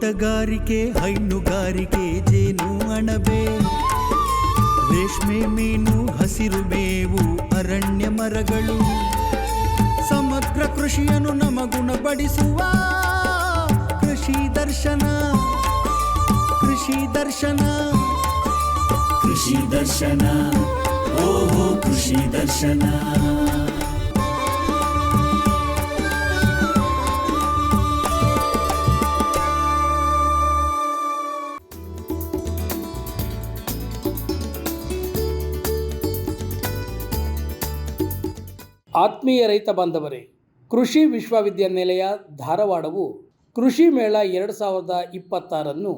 ತೋಟಗಾರಿಕೆ, ಹೈನುಗಾರಿಕೆ, ಜೇನು ಅಣಬೆ, ರೇಷ್ಮೆ, ಮೀನು, ಹಸಿರು ಮೇವು, ಅರಣ್ಯ ಮರಗಳು, ಸಮಗ್ರ ಕೃಷಿಯನ್ನು ನಮಗುಣಪಡಿಸುವ ಕೃಷಿ ದರ್ಶನ. ಕೃಷಿ ದರ್ಶನ, ಕೃಷಿ ದರ್ಶನ, ಓಹೋ ಕೃಷಿ ದರ್ಶನ. ಆತ್ಮೀಯ ರೈತ ಬಾಂಧವರೇ, ಕೃಷಿ ವಿಶ್ವವಿದ್ಯಾನಿಲಯ ಧಾರವಾಡವು ಕೃಷಿ ಮೇಳ 2026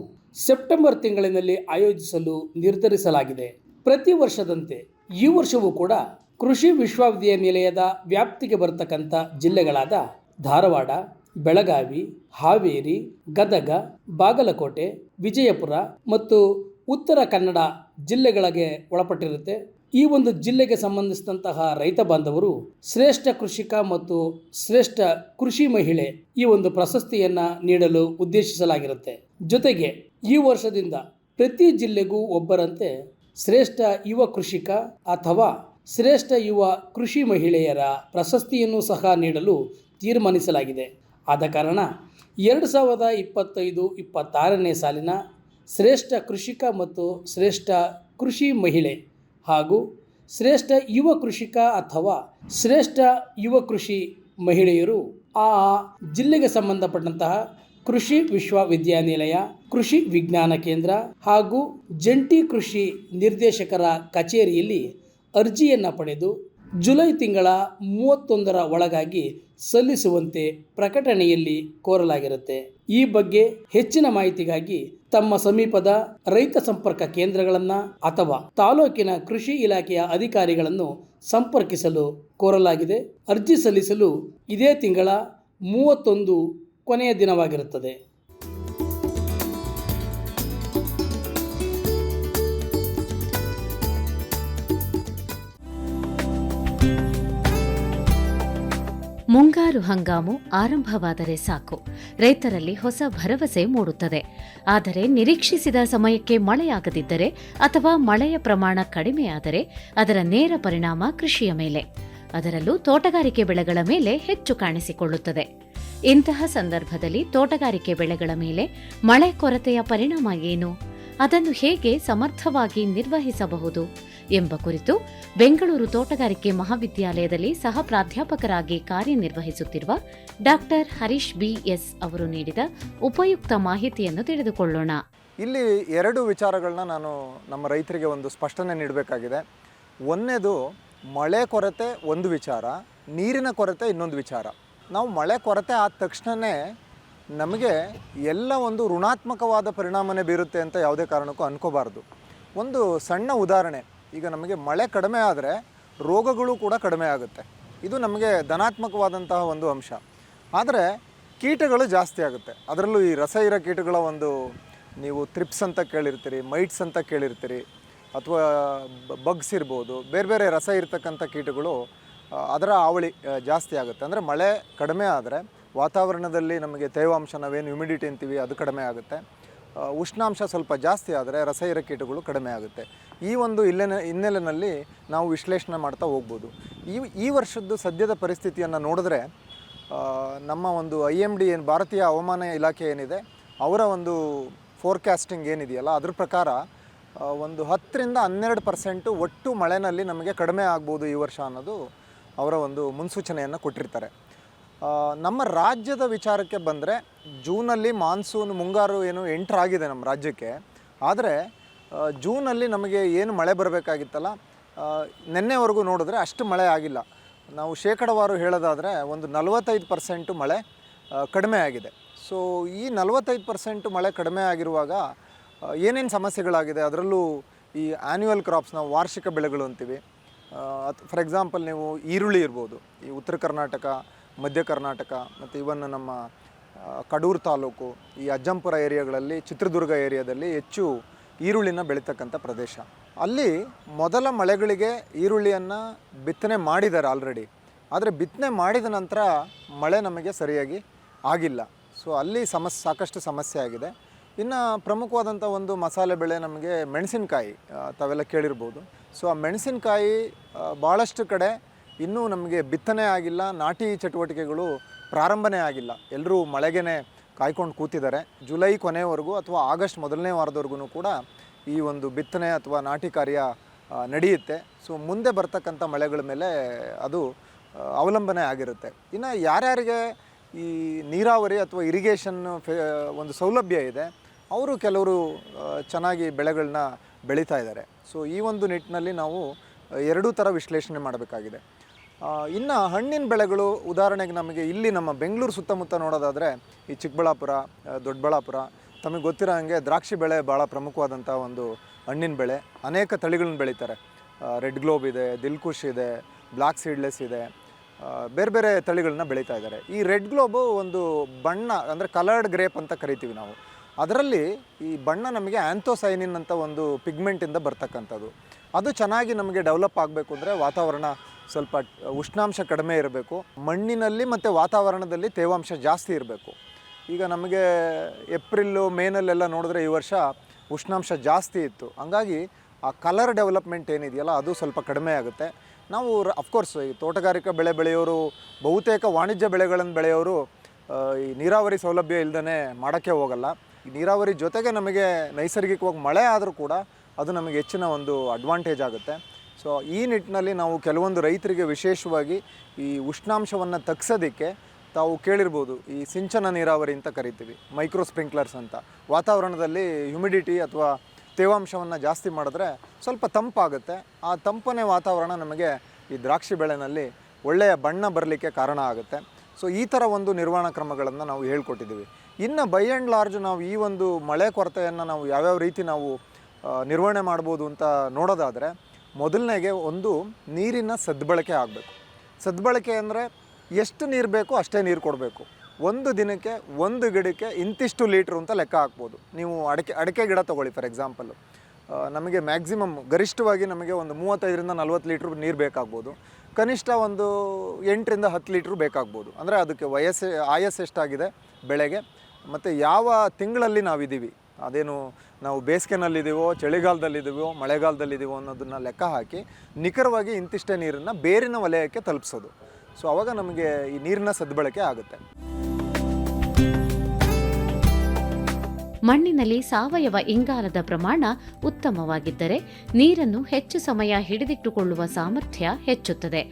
ಸೆಪ್ಟೆಂಬರ್ ತಿಂಗಳಿನಲ್ಲಿ ಆಯೋಜಿಸಲು ನಿರ್ಧರಿಸಲಾಗಿದೆ. ಪ್ರತಿ ವರ್ಷದಂತೆ ಈ ವರ್ಷವೂ ಕೂಡ ಕೃಷಿ ವಿಶ್ವವಿದ್ಯಾನಿಲಯದ ವ್ಯಾಪ್ತಿಗೆ ಬರತಕ್ಕಂಥ ಜಿಲ್ಲೆಗಳಾದ ಧಾರವಾಡ, ಬೆಳಗಾವಿ, ಹಾವೇರಿ, ಗದಗ, ಬಾಗಲಕೋಟೆ, ವಿಜಯಪುರ ಮತ್ತು ಉತ್ತರ ಕನ್ನಡ ಜಿಲ್ಲೆಗಳಿಗೆ ಒಳಪಟ್ಟಿರುತ್ತೆ. ಈ ಒಂದು ಜಿಲ್ಲೆಗೆ ಸಂಬಂಧಿಸಿದಂತಹ ರೈತ ಬಾಂಧವರು ಶ್ರೇಷ್ಠ ಕೃಷಿಕ ಮತ್ತು ಶ್ರೇಷ್ಠ ಕೃಷಿ ಮಹಿಳೆ ಈ ಒಂದು ಪ್ರಶಸ್ತಿಯನ್ನು ನೀಡಲು ಉದ್ದೇಶಿಸಲಾಗಿರುತ್ತೆ. ಜೊತೆಗೆ ಈ ವರ್ಷದಿಂದ ಪ್ರತಿ ಜಿಲ್ಲೆಗೂ ಒಬ್ಬರಂತೆ ಶ್ರೇಷ್ಠ ಯುವ ಕೃಷಿಕ ಅಥವಾ ಶ್ರೇಷ್ಠ ಯುವ ಕೃಷಿ ಮಹಿಳೆಯರ ಪ್ರಶಸ್ತಿಯನ್ನು ಸಹ ನೀಡಲು ತೀರ್ಮಾನಿಸಲಾಗಿದೆ. ಆದ ಕಾರಣ 2025-26ನೇ ಸಾಲಿನ ಶ್ರೇಷ್ಠ ಕೃಷಿಕ ಮತ್ತು ಶ್ರೇಷ್ಠ ಕೃಷಿ ಮಹಿಳೆ ಹಾಗೂ ಶ್ರೇಷ್ಠ ಯುವ ಕೃಷಿಕ ಅಥವಾ ಶ್ರೇಷ್ಠ ಯುವ ಕೃಷಿ ಮಹಿಳೆಯರು ಆ ಜಿಲ್ಲೆಗೆ ಸಂಬಂಧಪಟ್ಟಂತಹ ಕೃಷಿ ವಿಶ್ವವಿದ್ಯಾನಿಲಯ, ಕೃಷಿ ವಿಜ್ಞಾನ ಕೇಂದ್ರ ಹಾಗೂ ಜಂಟಿ ಕೃಷಿ ನಿರ್ದೇಶಕರ ಕಚೇರಿಯಲ್ಲಿ ಅರ್ಜಿಯನ್ನು ಪಡೆದು ಜುಲೈ ತಿಂಗಳ 31ರ ಒಳಗಾಗಿ ಸಲ್ಲಿಸುವಂತೆ ಪ್ರಕಟಣೆಯಲ್ಲಿ ಕೋರಲಾಗಿರುತ್ತೆ. ಈ ಬಗ್ಗೆ ಹೆಚ್ಚಿನ ಮಾಹಿತಿಗಾಗಿ ತಮ್ಮ ಸಮೀಪದ ರೈತ ಸಂಪರ್ಕ ಕೇಂದ್ರಗಳನ್ನು ಅಥವಾ ತಾಲೂಕಿನ ಕೃಷಿ ಇಲಾಖೆಯ ಅಧಿಕಾರಿಗಳನ್ನು ಸಂಪರ್ಕಿಸಲು ಕೋರಲಾಗಿದೆ. ಅರ್ಜಿ ಸಲ್ಲಿಸಲು ಇದೇ ತಿಂಗಳ 31 ಕೊನೆಯ ದಿನವಾಗಿರುತ್ತದೆ. ಮುಂಗಾರು ಹಂಗಾಮು ಆರಂಭವಾದರೆ ಸಾಕು, ರೈತರಲ್ಲಿ ಹೊಸ ಭರವಸೆ ಮೂಡುತ್ತದೆ. ಆದರೆ ನಿರೀಕ್ಷಿಸಿದ ಸಮಯಕ್ಕೆ ಮಳೆಯಾಗದಿದ್ದರೆ ಅಥವಾ ಮಳೆಯ ಪ್ರಮಾಣ ಕಡಿಮೆಯಾದರೆ ಅದರ ನೇರ ಪರಿಣಾಮ ಕೃಷಿಯ ಮೇಲೆ, ಅದರಲ್ಲೂ ತೋಟಗಾರಿಕೆ ಬೆಳೆಗಳ ಮೇಲೆ ಹೆಚ್ಚು ಕಾಣಿಸಿಕೊಳ್ಳುತ್ತದೆ. ಇಂತಹ ಸಂದರ್ಭದಲ್ಲಿ ತೋಟಗಾರಿಕೆ ಬೆಳೆಗಳ ಮೇಲೆ ಮಳೆ ಕೊರತೆಯ ಪರಿಣಾಮ ಏನು, ಅದನ್ನು ಹೇಗೆ ಸಮರ್ಥವಾಗಿ ನಿರ್ವಹಿಸಬಹುದು ಎಂಬ ಕುರಿತು ಬೆಂಗಳೂರು ತೋಟಗಾರಿಕೆ ಮಹಾವಿದ್ಯಾಲಯದಲ್ಲಿ ಸಹ ಪ್ರಾಧ್ಯಾಪಕರಾಗಿ ಕಾರ್ಯನಿರ್ವಹಿಸುತ್ತಿರುವ ಡಾಕ್ಟರ್ ಹರೀಶ್ BS ಅವರು ನೀಡಿದ ಉಪಯುಕ್ತ ಮಾಹಿತಿಯನ್ನು ತಿಳಿದುಕೊಳ್ಳೋಣ. ಇಲ್ಲಿ 2 ವಿಚಾರಗಳನ್ನ ನಾನು ನಮ್ಮ ರೈತರಿಗೆ ಒಂದು ಸ್ಪಷ್ಟನೆ ನೀಡಬೇಕಾಗಿದೆ. ಒಂದನೇದು ಮಳೆ ಕೊರತೆ ಒಂದು ವಿಚಾರ, ನೀರಿನ ಕೊರತೆ ಇನ್ನೊಂದು ವಿಚಾರ. ನಾವು ಮಳೆ ಕೊರತೆ ಆದ ತಕ್ಷಣವೇ ನಮಗೆ ಎಲ್ಲ ಒಂದು ಋಣಾತ್ಮಕವಾದ ಪರಿಣಾಮನೇ ಬೀರುತ್ತೆ ಅಂತ ಯಾವುದೇ ಕಾರಣಕ್ಕೂ ಅನ್ಕೋಬಾರ್ದು. ಒಂದು ಸಣ್ಣ ಉದಾಹರಣೆ, ಈಗ ನಮಗೆ ಮಳೆ ಕಡಿಮೆ ಆದರೆ ರೋಗಗಳು ಕೂಡ ಕಡಿಮೆ ಆಗುತ್ತೆ. ಇದು ನಮಗೆ ಧನಾತ್ಮಕವಾದಂತಹ ಒಂದು ಅಂಶ. ಆದರೆ ಕೀಟಗಳು ಜಾಸ್ತಿ ಆಗುತ್ತೆ. ಅದರಲ್ಲೂ ಈ ರಸಹೀರ ಕೀಟಗಳ ಒಂದು, ನೀವು ಥ್ರಿಪ್ಸ್ ಅಂತ ಕೇಳಿರ್ತೀರಿ, ಮೈಟ್ಸ್ ಅಂತ ಕೇಳಿರ್ತೀರಿ, ಅಥವಾ ಬಗ್ಸ್ ಇರ್ಬೋದು, ಬೇರೆ ಬೇರೆ ರಸ ಇರ್ತಕ್ಕಂಥ ಕೀಟಗಳು, ಅದರ ಹಾವಳಿ ಜಾಸ್ತಿ ಆಗುತ್ತೆ. ಅಂದರೆ ಮಳೆ ಕಡಿಮೆ ಆದರೆ ವಾತಾವರಣದಲ್ಲಿ ನಮಗೆ ತೇವಾಂಶ, ನಾವೇನು ಹ್ಯುಮಿಡಿಟಿ ಅಂತೀವಿ, ಅದು ಕಡಿಮೆ ಆಗುತ್ತೆ. ಉಷ್ಣಾಂಶ ಸ್ವಲ್ಪ ಜಾಸ್ತಿ ಆದರೆ ರಸಹೀರ ಕೀಟಗಳು ಕಡಿಮೆ ಆಗುತ್ತೆ. ಈ ಒಂದು ಹಿನ್ನೆಲೆಯಲ್ಲಿ ನಾವು ವಿಶ್ಲೇಷಣೆ ಮಾಡ್ತಾ ಹೋಗ್ಬೋದು. ಈ ವರ್ಷದ್ದು ಸದ್ಯದ ಪರಿಸ್ಥಿತಿಯನ್ನು ನೋಡಿದ್ರೆ ನಮ್ಮ ಒಂದು IMD ಏನು ಭಾರತೀಯ ಹವಾಮಾನ ಇಲಾಖೆ ಏನಿದೆ, ಅವರ ಒಂದು ಫೋರ್ಕಾಸ್ಟಿಂಗ್ ಏನಿದೆಯಲ್ಲ, ಅದ್ರ ಪ್ರಕಾರ ಒಂದು 10-12% ಒಟ್ಟು ಮಳೆಯಲ್ಲಿ ನಮಗೆ ಕಡಿಮೆ ಆಗ್ಬೋದು ಈ ವರ್ಷ ಅನ್ನೋದು ಅವರ ಒಂದು ಮುನ್ಸೂಚನೆಯನ್ನು ಕೊಟ್ಟಿರ್ತಾರೆ. ನಮ್ಮ ರಾಜ್ಯದ ವಿಚಾರಕ್ಕೆ ಬಂದರೆ ಜೂನಲ್ಲಿ ಮಾನ್ಸೂನ್ ಮುಂಗಾರು ಏನು ಎಂಟರ್ ಆಗಿದೆ ನಮ್ಮ ರಾಜ್ಯಕ್ಕೆ. ಆದರೆ ಜೂನಲ್ಲಿ ನಮಗೆ ಏನು ಮಳೆ ಬರಬೇಕಾಗಿತ್ತಲ್ಲ, ನಿನ್ನೆವರೆಗೂ ನೋಡಿದ್ರೆ ಅಷ್ಟು ಮಳೆ ಆಗಿಲ್ಲ. ನಾವು ಶೇಕಡವಾರು ಹೇಳೋದಾದರೆ ಒಂದು 45% ಮಳೆ ಕಡಿಮೆ ಆಗಿದೆ. ಸೊ ಈ 45% ಮಳೆ ಕಡಿಮೆ ಆಗಿರುವಾಗ ಏನೇನು ಸಮಸ್ಯೆಗಳಾಗಿದೆ, ಅದರಲ್ಲೂ ಈ ಆ್ಯನ್ಯುವಲ್ ಕ್ರಾಪ್ಸ್, ನಾವು ವಾರ್ಷಿಕ ಬೆಳೆಗಳು ಅಂತೀವಿ. ಫಾರ್ ಎಕ್ಸಾಂಪಲ್ ನೀವು ಈರುಳ್ಳಿ ಇರ್ಬೋದು, ಈ ಉತ್ತರ ಕರ್ನಾಟಕ, ಮಧ್ಯ ಕರ್ನಾಟಕ ಮತ್ತು ಇವನ್ ನಮ್ಮ ಕಡೂರು ತಾಲೂಕು, ಈ ಅಜ್ಜಂಪುರ ಏರಿಯಾಗಳಲ್ಲಿ, ಚಿತ್ರದುರ್ಗ ಏರಿಯಾದಲ್ಲಿ ಹೆಚ್ಚು ಈರುಳ್ಳಿನ ಬೆಳೀತಕ್ಕಂಥ ಪ್ರದೇಶ. ಅಲ್ಲಿ ಮೊದಲ ಮಳೆಗಳಿಗೆ ಈರುಳ್ಳಿಯನ್ನು ಬಿತ್ತನೆ ಮಾಡಿದ್ದಾರೆ ಆಲ್ರೆಡಿ. ಆದರೆ ಬಿತ್ತನೆ ಮಾಡಿದ ನಂತರ ಮಳೆ ನಮಗೆ ಸರಿಯಾಗಿ ಆಗಿಲ್ಲ. ಸೊ ಅಲ್ಲಿ ಸಾಕಷ್ಟು ಸಮಸ್ಯೆ ಆಗಿದೆ. ಇನ್ನು ಪ್ರಮುಖವಾದಂಥ ಒಂದು ಮಸಾಲೆ ಬೆಳೆ ನಮಗೆ ಮೆಣಸಿನಕಾಯಿ, ತಾವೆಲ್ಲ ಕೇಳಿರ್ಬೋದು. ಸೊ ಆ ಮೆಣಸಿನಕಾಯಿ ಭಾಳಷ್ಟು ಕಡೆ ಇನ್ನೂ ನಮಗೆ ಬಿತ್ತನೆ ಆಗಿಲ್ಲ, ನಾಟಿ ಚಟುವಟಿಕೆಗಳು ಪ್ರಾರಂಭನೇ ಆಗಿಲ್ಲ. ಎಲ್ಲರೂ ಮಳೆಗೇ ಕಾಯ್ಕೊಂಡು ಕೂತಿದ್ದಾರೆ. ಜುಲೈ ಕೊನೆಯವರೆಗೂ ಅಥವಾ ಆಗಸ್ಟ್ ಮೊದಲನೇ ವಾರದವರೆಗೂ ಕೂಡ ಈ ಒಂದು ಬಿತ್ತನೆ ಅಥವಾ ನಾಟಿ ಕಾರ್ಯ ನಡೆಯುತ್ತೆ. ಸೊ ಮುಂದೆ ಬರ್ತಕ್ಕಂಥ ಮಳೆಗಳ ಮೇಲೆ ಅದು ಅವಲಂಬನೆ ಆಗಿರುತ್ತೆ. ಇನ್ನು ಯಾರ್ಯಾರಿಗೆ ಈ ನೀರಾವರಿ ಅಥವಾ ಇರಿಗೇಷನ್ ಒಂದು ಸೌಲಭ್ಯ ಇದೆ, ಅವರು ಕೆಲವರು ಚೆನ್ನಾಗಿ ಬೆಳೆಗಳನ್ನ ಬೆಳೀತಾ ಇದ್ದಾರೆ. ಸೊ ಈ ಒಂದು ನಿಟ್ಟಿನಲ್ಲಿ ನಾವು ಎರಡೂ ಥರ ವಿಶ್ಲೇಷಣೆ ಮಾಡಬೇಕಾಗಿದೆ. ಇನ್ನು ಹಣ್ಣಿನ ಬೆಳೆಗಳು, ಉದಾಹರಣೆಗೆ ನಮಗೆ ಇಲ್ಲಿ ನಮ್ಮ ಬೆಂಗಳೂರು ಸುತ್ತಮುತ್ತ ನೋಡೋದಾದರೆ ಈ ಚಿಕ್ಕಬಳ್ಳಾಪುರ, ದೊಡ್ಡಬಳ್ಳಾಪುರ, ತಮಗೆ ಗೊತ್ತಿರೋ ಹಾಗೆ ದ್ರಾಕ್ಷಿ ಬೆಳೆ ಭಾಳ ಪ್ರಮುಖವಾದಂಥ ಒಂದು ಹಣ್ಣಿನ ಬೆಳೆ. ಅನೇಕ ತಳಿಗಳನ್ನ ಬೆಳೀತಾರೆ. ರೆಡ್ ಗ್ಲೋಬ್ ಇದೆ, ದಿಲ್ಖುಷ್ ಇದೆ, ಬ್ಲ್ಯಾಕ್ ಸೀಡ್ಲೆಸ್ ಇದೆ, ಬೇರೆ ಬೇರೆ ತಳಿಗಳನ್ನ ಬೆಳೀತಾ ಇದ್ದಾರೆ. ಈ ರೆಡ್ ಗ್ಲೋಬು ಒಂದು ಬಣ್ಣ, ಅಂದರೆ ಕಲರ್ಡ್ ಗ್ರೇಪ್ ಅಂತ ಕರಿತೀವಿ ನಾವು. ಅದರಲ್ಲಿ ಈ ಬಣ್ಣ ನಮಗೆ ಆ್ಯಂಥೋಸೈನಿನ್ ಅಂತ ಒಂದು ಪಿಗ್ಮೆಂಟಿಂದ ಬರ್ತಕ್ಕಂಥದ್ದು. ಅದು ಚೆನ್ನಾಗಿ ನಮಗೆ ಡೆವಲಪ್ ಆಗಬೇಕು ಅಂದರೆ ವಾತಾವರಣ ಸ್ವಲ್ಪ ಉಷ್ಣಾಂಶ ಕಡಿಮೆ ಇರಬೇಕು, ಮಣ್ಣಿನಲ್ಲಿ ಮತ್ತು ವಾತಾವರಣದಲ್ಲಿ ತೇವಾಂಶ ಜಾಸ್ತಿ ಇರಬೇಕು. ಈಗ ನಮಗೆ ಏಪ್ರಿಲ್ಲು ಮೇನಲ್ಲೆಲ್ಲ ನೋಡಿದ್ರೆ ಈ ವರ್ಷ ಉಷ್ಣಾಂಶ ಜಾಸ್ತಿ ಇತ್ತು. ಹಂಗಾಗಿ ಆ ಕಲರ್ ಡೆವಲಪ್ಮೆಂಟ್ ಏನಿದೆಯಲ್ಲ ಅದು ಸ್ವಲ್ಪ ಕಡಿಮೆ ಆಗುತ್ತೆ. ನಾವು ಅಫ್ಕೋರ್ಸ್ ಈ ತೋಟಗಾರಿಕಾ ಬೆಳೆ ಬೆಳೆಯೋರು, ಬಹುತೇಕ ವಾಣಿಜ್ಯ ಬೆಳೆಗಳನ್ನು ಬೆಳೆಯೋರು ಈ ನೀರಾವರಿ ಸೌಲಭ್ಯ ಇಲ್ಲದೇ ಮಾಡೋಕ್ಕೆ ಹೋಗಲ್ಲ. ಈ ನೀರಾವರಿ ಜೊತೆಗೆ ನಮಗೆ ನೈಸರ್ಗಿಕವಾಗಿ ಮಳೆ ಆದರೂ ಕೂಡ ಅದು ನಮಗೆ ಹೆಚ್ಚಿನ ಒಂದು ಅಡ್ವಾಂಟೇಜ್ ಆಗುತ್ತೆ. ಸೊ ಈ ನಿಟ್ಟಿನಲ್ಲಿ ನಾವು ಕೆಲವೊಂದು ರೈತರಿಗೆ ವಿಶೇಷವಾಗಿ ಈ ಉಷ್ಣಾಂಶವನ್ನು ತಗ್ಸೋದಕ್ಕೆ, ತಾವು ಕೇಳಿರ್ಬೋದು, ಈ ಸಿಂಚನ ನೀರಾವರಿ ಅಂತ ಕರಿತೀವಿ, ಮೈಕ್ರೋ ಸ್ಪ್ರಿಂಕ್ಲರ್ಸ್ ಅಂತ. ವಾತಾವರಣದಲ್ಲಿ ಹ್ಯುಮಿಡಿಟಿ ಅಥವಾ ತೇವಾಂಶವನ್ನು ಜಾಸ್ತಿ ಮಾಡಿದ್ರೆ ಸ್ವಲ್ಪ ತಂಪಾಗುತ್ತೆ. ಆ ತಂಪನೇ ವಾತಾವರಣ ನಮಗೆ ಈ ದ್ರಾಕ್ಷಿ ಬೆಳೆನಲ್ಲಿ ಒಳ್ಳೆಯ ಬಣ್ಣ ಬರಲಿಕ್ಕೆ ಕಾರಣ ಆಗುತ್ತೆ. ಸೊ ಈ ಥರ ಒಂದು ನಿರ್ವಹಣಾ ಕ್ರಮಗಳನ್ನು ನಾವು ಹೇಳ್ಕೊಟ್ಟಿದ್ದೀವಿ. ಇನ್ನು ಬೈ ಆ್ಯಂಡ್ ಲಾರ್ಜ್ ನಾವು ಈ ಒಂದು ಮಳೆ ಕೊರತೆಯನ್ನು ನಾವು ಯಾವ್ಯಾವ ರೀತಿ ನಾವು ನಿರ್ವಹಣೆ ಮಾಡ್ಬೋದು ಅಂತ ನೋಡೋದಾದರೆ, ಮೊದಲನೇಗೆ ಒಂದು ನೀರಿನ ಸದ್ಬಳಕೆ ಆಗಬೇಕು. ಸದ್ಬಳಕೆ ಅಂದರೆ ಎಷ್ಟು ನೀರು ಬೇಕೋ ಅಷ್ಟೇ ನೀರು ಕೊಡಬೇಕು. ಒಂದು ದಿನಕ್ಕೆ ಒಂದು ಗಿಡಕ್ಕೆ ಇಂತಿಷ್ಟು ಲೀಟ್ರು ಅಂತ ಲೆಕ್ಕ ಹಾಕ್ಬೋದು. ನೀವು ಅಡಿಕೆ ಗಿಡ ತೊಗೊಳ್ಳಿ ಫಾರ್ ಎಕ್ಸಾಂಪಲ್ಲು, ನಮಗೆ ಮ್ಯಾಕ್ಸಿಮಮ್ ಗರಿಷ್ಠವಾಗಿ ನಮಗೆ ಒಂದು 35ರಿಂದ 40 ಲೀಟ್ರ್ ನೀರು ಬೇಕಾಗ್ಬೋದು. ಕನಿಷ್ಠ ಒಂದು 8ರಿಂದ 10 ಲೀಟ್ರ್ ಬೇಕಾಗ್ಬೋದು. ಅಂದರೆ ಅದಕ್ಕೆ ಆಯಸ್ಸು ಎಷ್ಟಾಗಿದೆ ಬೆಳೆಗೆ, ಮತ್ತು ಯಾವ ತಿಂಗಳಲ್ಲಿ ನಾವಿದ್ದೀವಿ, ಅದೇನು ನಾವು ಬೇಸಿಗೆನಲ್ಲಿದ್ದೀವೋ, ಚಳಿಗಾಲದಲ್ಲಿದ್ದೀವೋ, ಮಳೆಗಾಲದಲ್ಲಿದ್ದೀವೋ ಅನ್ನೋದನ್ನು ಲೆಕ್ಕ ಹಾಕಿ ನಿಖರವಾಗಿ ಇಂತಿಷ್ಟೇ ನೀರನ್ನು ಬೇರಿನ ವಲಯಕ್ಕೆ ತಲುಪಿಸೋದು. ಸೊ ಆವಾಗ ನಮಗೆ ಈ ನೀರಿನ ಸದ್ಬಳಕೆ ಆಗುತ್ತೆ. ಮಣ್ಣಿನಲ್ಲಿ ಸಾವಯವ ಇಂಗಾಲದ ಪ್ರಮಾಣ ಉತ್ತಮವಾಗಿದ್ದರೆ ನೀರನ್ನು ಹೆಚ್ಚು ಸಮಯ ಹಿಡಿದಿಟ್ಟುಕೊಳ್ಳುವ ಸಾಮರ್ಥ್ಯ ಹೆಚ್ಚುತ್ತದೆ.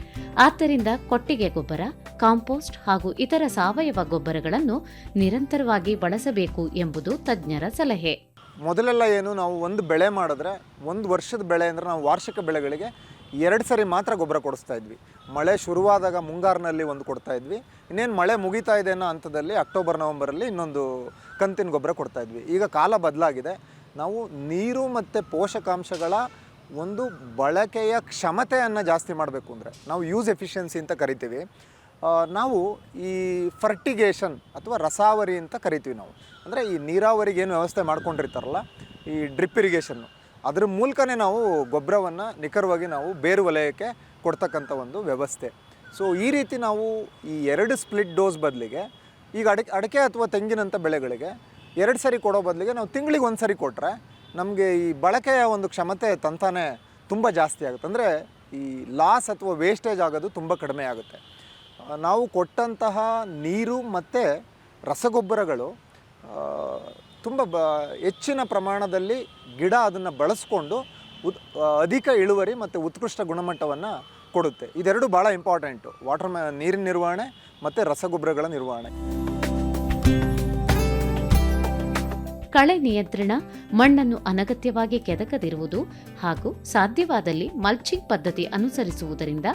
ಆದ್ದರಿಂದ ಕೊಟ್ಟಿಗೆ ಗೊಬ್ಬರ, ಕಾಂಪೋಸ್ಟ್ ಹಾಗೂ ಇತರ ಸಾವಯವ ಗೊಬ್ಬರಗಳನ್ನು ನಿರಂತರವಾಗಿ ಬಳಸಬೇಕು ಎಂಬುದು ತಜ್ಞರ ಸಲಹೆ. ಮೊದಲೆಲ್ಲ ಏನು, ನಾವು ಒಂದು ಬೆಳೆ ಮಾಡಿದ್ರೆ, ಒಂದು ವರ್ಷದ ಬೆಳೆ ಅಂದರೆ ನಾವು ವಾರ್ಷಿಕ ಬೆಳೆಗಳಿಗೆ 2 ಸರಿ ಮಾತ್ರ ಗೊಬ್ಬರ ಕೊಡಿಸ್ತಾ ಇದ್ವಿ. ಮಳೆ ಶುರುವಾದಾಗ ಮುಂಗಾರಿನಲ್ಲಿ ಒಂದು ಕೊಡ್ತಾ ಇದ್ವಿ, ಇನ್ನೇನು ಮಳೆ ಮುಗಿತಾ ಇದೆ ಅನ್ನೋ ಹಂತದಲ್ಲಿ ಅಕ್ಟೋಬರ್ ನವಂಬರಲ್ಲಿ ಇನ್ನೊಂದು ಕಂತಿನ ಗೊಬ್ಬರ ಕೊಡ್ತಾ ಇದ್ವಿ. ಈಗ ಕಾಲ ಬದಲಾಗಿದೆ. ನಾವು ನೀರು ಮತ್ತು ಪೋಷಕಾಂಶಗಳ ಒಂದು ಬಳಕೆಯ ಕ್ಷಮತೆಯನ್ನು ಜಾಸ್ತಿ ಮಾಡಬೇಕು ಅಂದರೆ ನಾವು ಯೂಸ್ ಎಫಿಷಿಯನ್ಸಿ ಅಂತ ಕರಿತೀವಿ. ನಾವು ಈ ಫರ್ಟಿಗೇಷನ್ ಅಥವಾ ರಸಾವರಿ ಅಂತ ಕರಿತೀವಿ ನಾವು. ಅಂದರೆ ಈ ನೀರಾವರಿಗೆ ಏನು ವ್ಯವಸ್ಥೆ ಮಾಡ್ಕೊಂಡಿರ್ತಾರಲ್ಲ, ಈ ಡ್ರಿಪ್ ಇರಿಗೇಷನ್ನು, ಅದ್ರ ಮೂಲಕನೇ ನಾವು ಗೊಬ್ಬರವನ್ನು ನಿಖರವಾಗಿ ನಾವು ಬೇರು ವಲಯಕ್ಕೆ ಕೊಡ್ತಕ್ಕಂಥ ಒಂದು ವ್ಯವಸ್ಥೆ. ಸೊ ಈ ರೀತಿ ನಾವು ಈ 2 ಸ್ಪ್ಲಿಟ್ ಡೋಸ್ ಬದಲಿಗೆ, ಈಗ ಅಡಿಕೆ ಅಥವಾ ತೆಂಗಿನಂಥ ಬೆಳೆಗಳಿಗೆ 2 ಸರಿ ಕೊಡೋ ಬದಲಿಗೆ ನಾವು ತಿಂಗಳಿಗೆ 1 ಸರಿ ಕೊಟ್ಟರೆ ನಮಗೆ ಈ ಬಳಕೆಯ ಒಂದು ಕ್ಷಮತೆ ತಂತಾನೆ ತುಂಬ ಜಾಸ್ತಿ ಆಗುತ್ತೆ. ಅಂದರೆ ಈ ಲಾಸ್ ಅಥವಾ ವೇಸ್ಟೇಜ್ ಆಗೋದು ತುಂಬ ಕಡಿಮೆ ಆಗುತ್ತೆ. ನಾವು ಕೊಟ್ಟಂತಹ ನೀರು ಮತ್ತು ರಸಗೊಬ್ಬರಗಳು ತುಂಬ ಹೆಚ್ಚಿನ ಪ್ರಮಾಣದಲ್ಲಿ ಗಿಡ ಅದನ್ನು ಬಳಸ್ಕೊಂಡು ಅಧಿಕ ಇಳುವರಿ ಮತ್ತು ಉತ್ಕೃಷ್ಟ ಗುಣಮಟ್ಟವನ್ನು ಕೊಡುತ್ತೆ. ಇದೆರಡು ಭಾಳ ಇಂಪಾರ್ಟೆಂಟು, ನೀರಿನ ನಿರ್ವಹಣೆ ಮತ್ತು ರಸಗೊಬ್ಬರಗಳ ನಿರ್ವಹಣೆ. ಕಳೆ ನಿಯಂತ್ರಣ, ಮಣ್ಣನ್ನು ಅನಗತ್ಯವಾಗಿ ಕೆದಕದಿರುವುದು ಹಾಗೂ ಸಾಧ್ಯವಾದಲ್ಲಿ ಮಲ್ಚಿಂಗ್ ಪದ್ಧತಿ ಅನುಸರಿಸುವುದರಿಂದ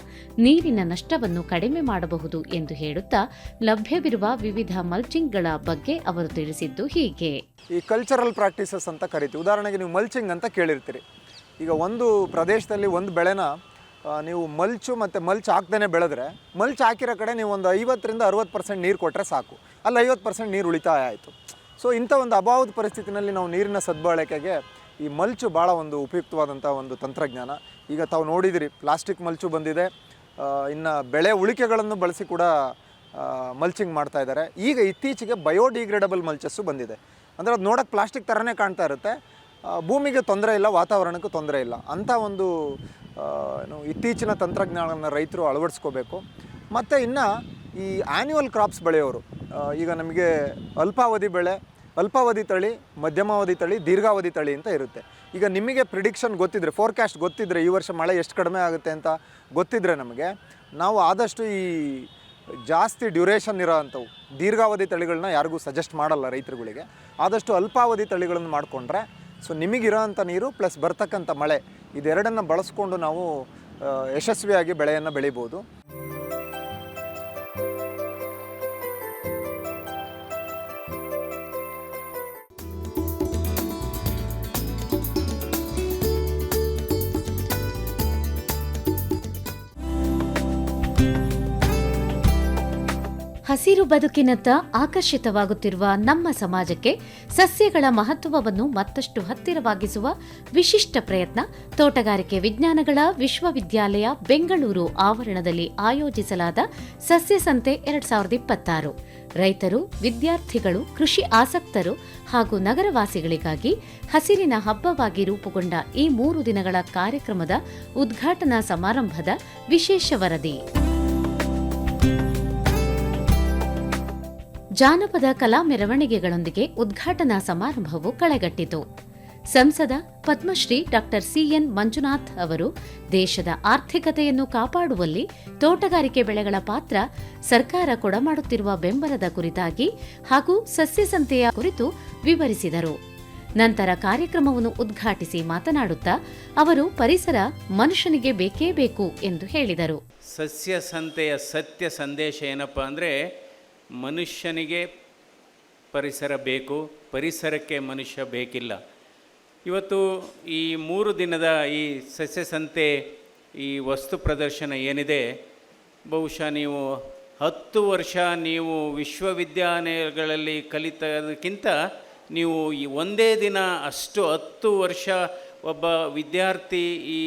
ನೀರಿನ ನಷ್ಟವನ್ನು ಕಡಿಮೆ ಮಾಡಬಹುದು ಎಂದು ಹೇಳುತ್ತಾ ಲಭ್ಯವಿರುವ ವಿವಿಧ ಮಲ್ಚಿಂಗ್ಗಳ ಬಗ್ಗೆ ಅವರು ತಿಳಿಸಿದ್ದು ಹೀಗೆ. ಈ ಕಲ್ಚರಲ್ ಪ್ರಾಕ್ಟೀಸಸ್ ಅಂತ ಕರಿತೀವಿ. ಉದಾಹರಣೆಗೆ ನೀವು ಮಲ್ಚಿಂಗ್ ಅಂತ ಕೇಳಿರ್ತೀರಿ. ಈಗ ಒಂದು ಪ್ರದೇಶದಲ್ಲಿ ಒಂದು ಬೆಳೆನ ನೀವು ಮಲ್ಚ್ ಹಾಕ್ದೇ ಬೆಳೆದ್ರೆ, ಮಲ್ಚ್ ಹಾಕಿರೋ ಕಡೆ ನೀವು ಒಂದು 50ರಿಂದ 60% ನೀರು ಕೊಟ್ಟರೆ ಸಾಕು, ಅಲ್ಲಿ 50% ನೀರು ಉಳಿತಾಯ ಆಯಿತು. ಸೊ ಇಂಥ ಒಂದು ಅಭಾವದ ಪರಿಸ್ಥಿತಿನಲ್ಲಿ ನಾವು ನೀರಿನ ಸದ್ಬಳಕೆಗೆ ಈ ಮಲ್ಚು ಭಾಳ ಒಂದು ಉಪಯುಕ್ತವಾದಂಥ ಒಂದು ತಂತ್ರಜ್ಞಾನ. ಈಗ ತಾವು ನೋಡಿದಿರಿ, ಪ್ಲಾಸ್ಟಿಕ್ ಮಲ್ಚು ಬಂದಿದೆ. ಇನ್ನು ಬೆಳೆ ಉಳಿಕೆಗಳನ್ನು ಬಳಸಿ ಕೂಡ ಮಲ್ಚಿಂಗ್ ಮಾಡ್ತಾ ಇದ್ದಾರೆ. ಈಗ ಇತ್ತೀಚೆಗೆ ಬಯೋಡಿಗ್ರೇಡಬಲ್ ಮಲ್ಚಸ್ಸು ಬಂದಿದೆ. ಅಂದರೆ ಅದು ನೋಡೋಕ್ಕೆ ಪ್ಲಾಸ್ಟಿಕ್ ಥರನೇ ಕಾಣ್ತಾ ಇರುತ್ತೆ, ಭೂಮಿಗೆ ತೊಂದರೆ ಇಲ್ಲ, ವಾತಾವರಣಕ್ಕೂ ತೊಂದರೆ ಇಲ್ಲ ಅಂಥ ಒಂದು ಇತ್ತೀಚಿನ ತಂತ್ರಜ್ಞಾನವನ್ನು ರೈತರು ಅಳವಡಿಸ್ಕೋಬೇಕು. ಮತ್ತು ಇನ್ನು ಈ ಆ್ಯನ್ಯುವಲ್ ಕ್ರಾಪ್ಸ್ ಬೆಳೆಯೋರು, ಈಗ ನಮಗೆ ಅಲ್ಪಾವಧಿ ಬೆಳೆ, ಅಲ್ಪಾವಧಿ ತಳಿ, ಮಧ್ಯಮಾವಧಿ ತಳಿ, ದೀರ್ಘಾವಧಿ ತಳಿ ಅಂತ ಇರುತ್ತೆ. ಈಗ ನಿಮಗೆ ಪ್ರಿಡಿಕ್ಷನ್ ಗೊತ್ತಿದ್ದರೆ, ಫೋರ್ಕಾಸ್ಟ್ ಗೊತ್ತಿದ್ದರೆ, ಈ ವರ್ಷ ಮಳೆ ಎಷ್ಟು ಕಡಿಮೆ ಆಗುತ್ತೆ ಅಂತ ಗೊತ್ತಿದ್ದರೆ ನಮಗೆ, ನಾವು ಆದಷ್ಟು ಈ ಜಾಸ್ತಿ ಡ್ಯೂರೇಷನ್ ಇರೋ ಅಂಥವು ದೀರ್ಘಾವಧಿ ತಳಿಗಳನ್ನ ಯಾರಿಗೂ ಸಜೆಸ್ಟ್ ಮಾಡಲ್ಲ ರೈತರುಗಳಿಗೆ. ಆದಷ್ಟು ಅಲ್ಪಾವಧಿ ತಳಿಗಳನ್ನು ಮಾಡಿಕೊಂಡ್ರೆ ಸೊ ನಿಮಗಿರೋ ಅಂಥ ನೀರು ಪ್ಲಸ್ ಬರ್ತಕ್ಕಂಥ ಮಳೆ ಇದೆರಡನ್ನು ಬಳಸ್ಕೊಂಡು ನಾವು ಯಶಸ್ವಿಯಾಗಿ ಬೆಳೆಯನ್ನು ಬೆಳಿಬೋದು. ಹಸಿರು ಬದುಕಿನತ್ತ ಆಕರ್ಷಿತವಾಗುತ್ತಿರುವ ನಮ್ಮ ಸಮಾಜಕ್ಕೆ ಸಸ್ಯಗಳ ಮಹತ್ವವನ್ನು ಮತ್ತಷ್ಟು ಹತ್ತಿರವಾಗಿಸುವ ವಿಶಿಷ್ಟ ಪ್ರಯತ್ನ ತೋಟಗಾರಿಕೆ ವಿಜ್ಞಾನಗಳ ವಿಶ್ವವಿದ್ಯಾಲಯ ಬೆಂಗಳೂರು ಆವರಣದಲ್ಲಿ ಆಯೋಜಿಸಲಾದ ಸಸ್ಯ ಸಂತೆ 2026 ರೈತರು, ವಿದ್ಯಾರ್ಥಿಗಳು, ಕೃಷಿ ಆಸಕ್ತರು ಹಾಗೂ ನಗರವಾಸಿಗಳಿಗಾಗಿ ಹಸಿರಿನ ಹಬ್ಬವಾಗಿ ರೂಪುಗೊಂಡ ಈ 3 ದಿನಗಳ ಕಾರ್ಯಕ್ರಮದ ಉದ್ಘಾಟನಾ ಸಮಾರಂಭದ ವಿಶೇಷ ವರದಿ. ಜಾನಪದ ಕಲಾ ಮೆರವಣಿಗೆಗಳೊಂದಿಗೆ ಉದ್ಘಾಟನಾ ಸಮಾರಂಭವು ಕಳೆಗಟ್ಟಿತು. ಸಂಸದ ಪದ್ಮಶ್ರೀ ಡಾ ಸಿಎನ್ ಮಂಜುನಾಥ್ ಅವರು ದೇಶದ ಆರ್ಥಿಕತೆಯನ್ನು ಕಾಪಾಡುವಲ್ಲಿ ತೋಟಗಾರಿಕೆ ಬೆಳೆಗಳ ಪಾತ್ರ, ಸರ್ಕಾರ ಕೊಡಮಾಡುತ್ತಿರುವ ಬೆಂಬಲದ ಕುರಿತಾಗಿ ಹಾಗೂ ಸಸ್ಯ ಸಂತೆಯ ಕುರಿತು ವಿವರಿಸಿದರು. ನಂತರ ಕಾರ್ಯಕ್ರಮವನ್ನು ಉದ್ಘಾಟಿಸಿ ಮಾತನಾಡುತ್ತಾ ಅವರು ಪರಿಸರ ಮನುಷ್ಯನಿಗೆ ಬೇಕೇ ಬೇಕು ಎಂದು ಹೇಳಿದರು. ಸಸ್ಯ ಸಂತೆಯ ಸತ್ಯ ಸಂದೇಶ ಏನಪ್ಪ ಅಂದರೆ, ಮನುಷ್ಯನಿಗೆ ಪರಿಸರ ಬೇಕು, ಪರಿಸರಕ್ಕೆ ಮನುಷ್ಯ ಬೇಕಿಲ್ಲ. ಇವತ್ತು ಈ 3 ದಿನದ ಈ ಸಸ್ಯ ಸಂತೆ, ಈ ವಸ್ತು ಪ್ರದರ್ಶನ ಏನಿದೆ, ಬಹುಶಃ ನೀವು 10 ವರ್ಷ ನೀವು ವಿಶ್ವವಿದ್ಯಾಲಯಗಳಲ್ಲಿ ಕಲಿತದಕ್ಕಿಂತ ನೀವು ಈ ಒಂದೇ ದಿನ ಅಷ್ಟು 10 ವರ್ಷ ಒಬ್ಬ ವಿದ್ಯಾರ್ಥಿ ಈ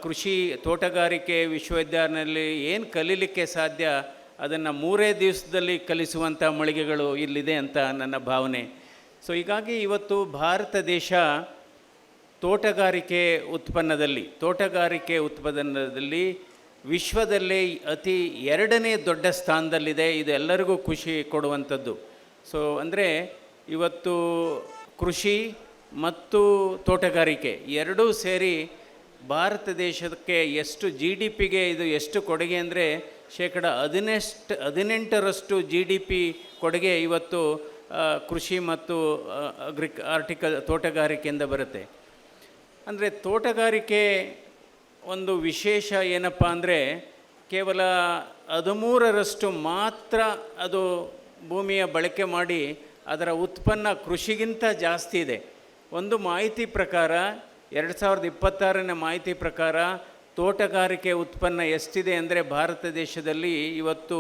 ಕೃಷಿ ತೋಟಗಾರಿಕೆ ವಿಶ್ವವಿದ್ಯಾಲಯದಲ್ಲಿ ಏನು ಕಲೀಲಿಕ್ಕೆ ಸಾಧ್ಯ ಅದನ್ನು 3 ದಿವಸದಲ್ಲಿ ಕಲಿಸುವಂಥ ಮಳಿಗೆಗಳು ಇಲ್ಲಿದೆ ಅಂತ ನನ್ನ ಭಾವನೆ. ಸೊ ಹೀಗಾಗಿ ಇವತ್ತು ಭಾರತ ದೇಶ ತೋಟಗಾರಿಕೆ ಉತ್ಪನ್ನದಲ್ಲಿ ವಿಶ್ವದಲ್ಲೇ ಅತಿ 2ನೇ ದೊಡ್ಡ ಸ್ಥಾನದಲ್ಲಿದೆ. ಇದು ಎಲ್ಲರಿಗೂ ಖುಷಿ ಕೊಡುವಂಥದ್ದು. ಸೊ ಅಂದರೆ ಇವತ್ತು ಕೃಷಿ ಮತ್ತು ತೋಟಗಾರಿಕೆ ಎರಡೂ ಸೇರಿ ಭಾರತ ದೇಶಕ್ಕೆ ಎಷ್ಟು GDPಗೆ ಇದು ಎಷ್ಟು ಕೊಡುಗೆ ಅಂದರೆ 18% GDP ಕೊಡುಗೆ ಇವತ್ತು ಕೃಷಿ ಮತ್ತು ತೋಟಗಾರಿಕೆಯಿಂದ ಬರುತ್ತೆ. ಅಂದರೆ ತೋಟಗಾರಿಕೆ ಒಂದು ವಿಶೇಷ ಏನಪ್ಪ ಅಂದರೆ, ಕೇವಲ 13% ಮಾತ್ರ ಅದು ಭೂಮಿಯ ಬಳಕೆ ಮಾಡಿ ಅದರ ಉತ್ಪನ್ನ ಕೃಷಿಗಿಂತ ಜಾಸ್ತಿ ಇದೆ. ಒಂದು ಮಾಹಿತಿ ಪ್ರಕಾರ 2026ನೇ ಮಾಹಿತಿ ಪ್ರಕಾರ ತೋಟಗಾರಿಕೆ ಉತ್ಪನ್ನ ಎಷ್ಟಿದೆ ಅಂದರೆ ಭಾರತ ದೇಶದಲ್ಲಿ ಇವತ್ತು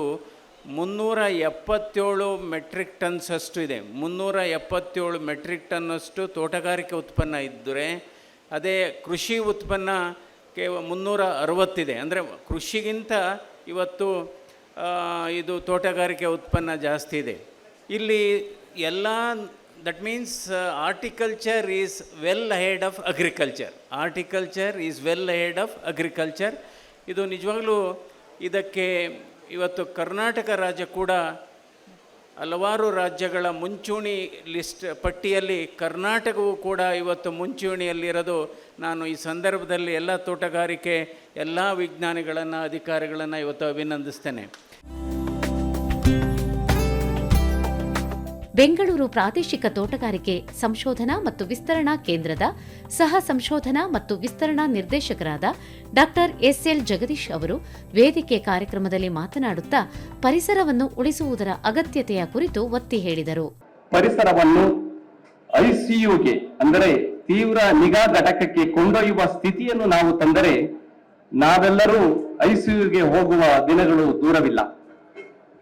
377 ಮೆಟ್ರಿಕ್ ಟನ್ಸ್ ಅಷ್ಟು ಇದೆ. 377 ಮೆಟ್ರಿಕ್ ಟನ್ನಷ್ಟು ತೋಟಗಾರಿಕೆ ಉತ್ಪನ್ನ ಇದ್ದರೆ, ಅದೇ ಕೃಷಿ ಉತ್ಪನ್ನ 360 ಇದೆ. ಅಂದರೆ ಕೃಷಿಗಿಂತ ಇವತ್ತು ಇದು ತೋಟಗಾರಿಕೆ ಉತ್ಪನ್ನ ಜಾಸ್ತಿ ಇದೆ. ಇಲ್ಲಿ ಎಲ್ಲ that means horticulture is well ahead of agriculture. ಇದು ನಿಜವಾಗ್ಲೂ ಇದಕ್ಕೆ ಇವತ್ತು ಕರ್ನಾಟಕ ರಾಜ್ಯ ಕೂಡ ಹಲವಾರು ರಾಜ್ಯಗಳ ಮುಂಚೂಣಿ ಪಟ್ಟಿಯಲ್ಲಿ ಕರ್ನಾಟಕವೂ ಕೂಡ ಇವತ್ತು ಮುಂಚೂಣಿಯಲ್ಲಿರೋದು ನಾನು ಈ ಸಂದರ್ಭದಲ್ಲಿ ಎಲ್ಲ ತೋಟಗಾರಿಕೆ ಎಲ್ಲ ವಿಜ್ಞಾನಿಗಳನ್ನು, ಅಧಿಕಾರಿಗಳನ್ನು ಇವತ್ತು ಅಭಿನಂದಿಸ್ತೇನೆ. ಬೆಂಗಳೂರು ಪ್ರಾದೇಶಿಕ ತೋಟಗಾರಿಕೆ ಸಂಶೋಧನಾ ಮತ್ತು ವಿಸ್ತರಣಾ ಕೇಂದ್ರದ ಸಹ ಸಂಶೋಧನಾ ಮತ್ತು ವಿಸ್ತರಣಾ ನಿರ್ದೇಶಕರಾದ ಡಾ ಎಸ್ಎಲ್ ಜಗದೀಶ್ ಅವರು ವೇದಿಕೆ ಕಾರ್ಯಕ್ರಮದಲ್ಲಿ ಮಾತನಾಡುತ್ತಾ ಪರಿಸರವನ್ನು ಉಳಿಸುವುದರ ಅಗತ್ಯತೆಯ ಕುರಿತು ಒತ್ತಿ ಹೇಳಿದರು. ಪರಿಸರವನ್ನು ಐಸಿಯುಗೆ ಅಂದರೆ ತೀವ್ರ ನಿಗಾ ಘಟಕಕ್ಕೆ ಕೊಂಡೊಯ್ಯುವ ಸ್ಥಿತಿಯನ್ನು ನಾವು ತಂದರೆ ನಾವೆಲ್ಲರೂ ಐಸಿಯುಗೆ ಹೋಗುವ ದಿನಗಳು ದೂರವಿಲ್ಲ.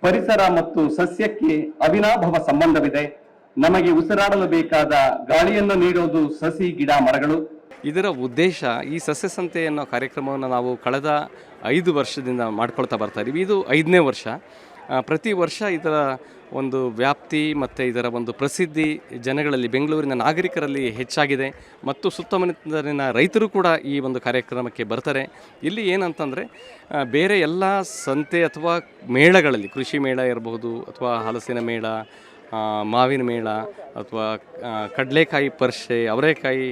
ಪರಿಸರ ಮತ್ತು ಸಸ್ಯಕ್ಕೆ ಅವಿನಾಭಾವ ಸಂಬಂಧವಿದೆ. ನಮಗೆ ಉಸಿರಾಡಲು ಬೇಕಾದ ಗಾಳಿಯನ್ನು ನೀಡುವುದು ಸಸಿ, ಗಿಡ, ಮರಗಳು. ಇದರ ಉದ್ದೇಶ, ಈ ಸಸ್ಯ ಸಂತೆ ಅನ್ನೋ ಕಾರ್ಯಕ್ರಮವನ್ನು ನಾವು ಕಳೆದ 5 ವರ್ಷದಿಂದ ಮಾಡ್ಕೊಳ್ತಾ ಬರ್ತಾ ಇದ್ದೀವಿ. ಇದು 5ನೇ ವರ್ಷ. ಪ್ರತಿ ವರ್ಷ ಇದರ ಒಂದು ವ್ಯಾಪ್ತಿ ಮತ್ತು ಇದರ ಒಂದು ಪ್ರಸಿದ್ಧಿ ಜನಗಳಲ್ಲಿ, ಬೆಂಗಳೂರಿನ ನಾಗರಿಕರಲ್ಲಿ ಹೆಚ್ಚಾಗಿದೆ ಮತ್ತು ಸುತ್ತಮುತ್ತಲಿನ ರೈತರು ಕೂಡ ಈ ಒಂದು ಕಾರ್ಯಕ್ರಮಕ್ಕೆ ಬರ್ತಾರೆ. ಇಲ್ಲಿ ಏನಂತಂದರೆ ಬೇರೆ ಎಲ್ಲ ಸಂತೆ ಅಥವಾ ಮೇಳಗಳಲ್ಲಿ, ಕೃಷಿ ಮೇಳ ಇರಬಹುದು ಅಥವಾ ಹಲಸಿನ ಮೇಳ, ಮಾವಿನ ಮೇಳ ಅಥವಾ ಕಡಲೆಕಾಯಿ ಪರಿಷೆ, ಅವರೆಕಾಯಿ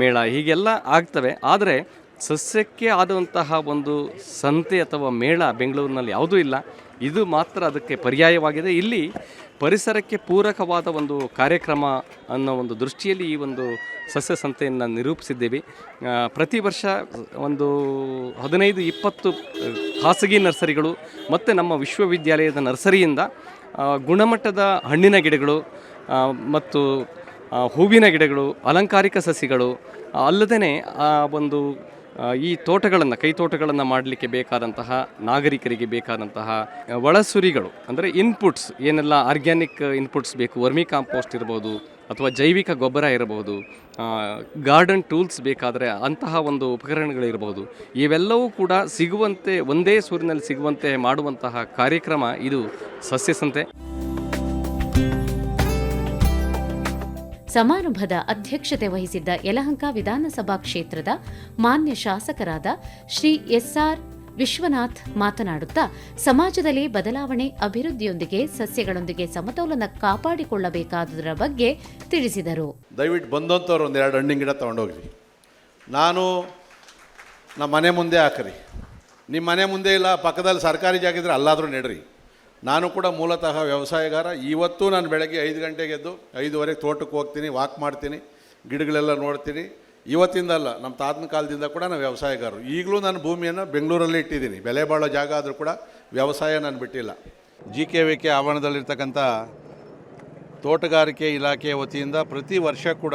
ಮೇಳ ಹೀಗೆಲ್ಲ ಆಗ್ತವೆ. ಆದರೆ ಸಸ್ಯಕ್ಕೆ ಆದಂತಹ ಒಂದು ಸಂತೆ ಅಥವಾ ಮೇಳ ಬೆಂಗಳೂರಿನಲ್ಲಿ ಯಾವುದೂ ಇಲ್ಲ. ಇದು ಮಾತ್ರ ಅದಕ್ಕೆ ಪರ್ಯಾಯವಾಗಿದೆ. ಇಲ್ಲಿ ಪರಿಸರಕ್ಕೆ ಪೂರಕವಾದ ಒಂದು ಕಾರ್ಯಕ್ರಮ ಅನ್ನೋ ಒಂದು ದೃಷ್ಟಿಯಲ್ಲಿ ಈ ಒಂದು ಸಸ್ಯ ಸಂತೆಯನ್ನು ನಿರೂಪಿಸಿದ್ದೇವೆ. ಪ್ರತಿ ವರ್ಷ ಒಂದು 15-20 ಖಾಸಗಿ ನರ್ಸರಿಗಳು ಮತ್ತು ನಮ್ಮ ವಿಶ್ವವಿದ್ಯಾಲಯದ ನರ್ಸರಿಯಿಂದ ಗುಣಮಟ್ಟದ ಹಣ್ಣಿನ ಗಿಡಗಳು ಮತ್ತು ಹೂವಿನ ಗಿಡಗಳು, ಅಲಂಕಾರಿಕ ಸಸಿಗಳು ಅಲ್ಲದೇ ಒಂದು ಈ ತೋಟಗಳನ್ನು, ಕೈತೋಟಗಳನ್ನು ಮಾಡಲಿಕ್ಕೆ ಬೇಕಾದಂತಹ, ನಾಗರಿಕರಿಗೆ ಬೇಕಾದಂತಹ ಒಳಸುರಿಗಳು ಅಂದರೆ ಇನ್ಪುಟ್ಸ್, ಏನೆಲ್ಲ ಆರ್ಗ್ಯಾನಿಕ್ ಇನ್ಪುಟ್ಸ್ ಬೇಕು, ವರ್ಮಿ ಕಾಂಪೋಸ್ಟ್ ಇರ್ಬೋದು ಅಥವಾ ಜೈವಿಕ ಗೊಬ್ಬರ ಇರಬಹುದು, ಗಾರ್ಡನ್ ಟೂಲ್ಸ್ ಬೇಕಾದರೆ ಅಂತಹ ಒಂದು ಉಪಕರಣಗಳಿರಬಹುದು, ಇವೆಲ್ಲವೂ ಕೂಡ ಸಿಗುವಂತೆ, ಒಂದೇ ಸೂರಿನಲ್ಲಿ ಸಿಗುವಂತೆ ಮಾಡುವಂತಹ ಕಾರ್ಯಕ್ರಮ ಇದು ಸಸ್ಯ ಸಂತೆ. ಸಮಾರಂಭದ ಅಧ್ಯಕ್ಷತೆ ವಹಿಸಿದ್ದ ಯಲಹಂಕ ವಿಧಾನಸಭಾ ಕ್ಷೇತ್ರದ ಮಾನ್ಯ ಶಾಸಕರಾದ ಶ್ರೀ ಎಸ್ಆರ್ ವಿಶ್ವನಾಥ್ ಮಾತನಾಡುತ್ತಾ, ಸಮಾಜದಲ್ಲಿ ಬದಲಾವಣೆ, ಅಭಿವೃದ್ಧಿಯೊಂದಿಗೆ ಸಸ್ಯಗಳೊಂದಿಗೆ ಸಮತೋಲನ ಕಾಪಾಡಿಕೊಳ್ಳಬೇಕಾದುದರ ಬಗ್ಗೆ ತಿಳಿಸಿದರು. ದಯವಿಟ್ಟು ಬಂದಂಥವ್ರು 1-2 ಹಣ್ಣಿನ ಗಿಡ ತೊಗೊಂಡೋಗ್ರಿ. ನಮ್ಮ ಮನೆ ಮುಂದೆ ಹಾಕ್ರಿ. ನಿಮ್ಮ ಮನೆ ಮುಂದೆ ಇಲ್ಲ, ಪಕ್ಕದಲ್ಲಿ ಸರ್ಕಾರಿ ಜಾಗ ಇದ್ದರೆ ಅಲ್ಲಾದರೂ ನೆಡ್ರಿ. ನಾನು ಕೂಡ ಮೂಲತಃ ವ್ಯವಸಾಯಗಾರ. ಇವತ್ತು ನಾನು ಬೆಳಗ್ಗೆ 5 ಗಂಟೆಗೆ ಎದ್ದು 5:15 ತೋಟಕ್ಕೆ ಹೋಗ್ತೀನಿ, ವಾಕ್ ಮಾಡ್ತೀನಿ, ಗಿಡಗಳೆಲ್ಲ ನೋಡ್ತೀನಿ. ಇವತ್ತಿಂದ ಅಲ್ಲ, ನಮ್ಮ ತಾತನ ಕಾಲದಿಂದ ಕೂಡ ನಾನು ವ್ಯವಸಾಯಗಾರರು. ಈಗಲೂ ನಾನು ಭೂಮಿಯನ್ನು ಬೆಂಗಳೂರಲ್ಲೇ ಇಟ್ಟಿದ್ದೀನಿ. ಬೆಲೆ ಬಾಳೋ ಜಾಗ ಆದರೂ ಕೂಡ ವ್ಯವಸಾಯ ನಾನು ಬಿಟ್ಟಿಲ್ಲ. GKVK ಆವರಣದಲ್ಲಿರ್ತಕ್ಕಂಥ ತೋಟಗಾರಿಕೆ ಇಲಾಖೆಯ ವತಿಯಿಂದ ಪ್ರತಿ ವರ್ಷ ಕೂಡ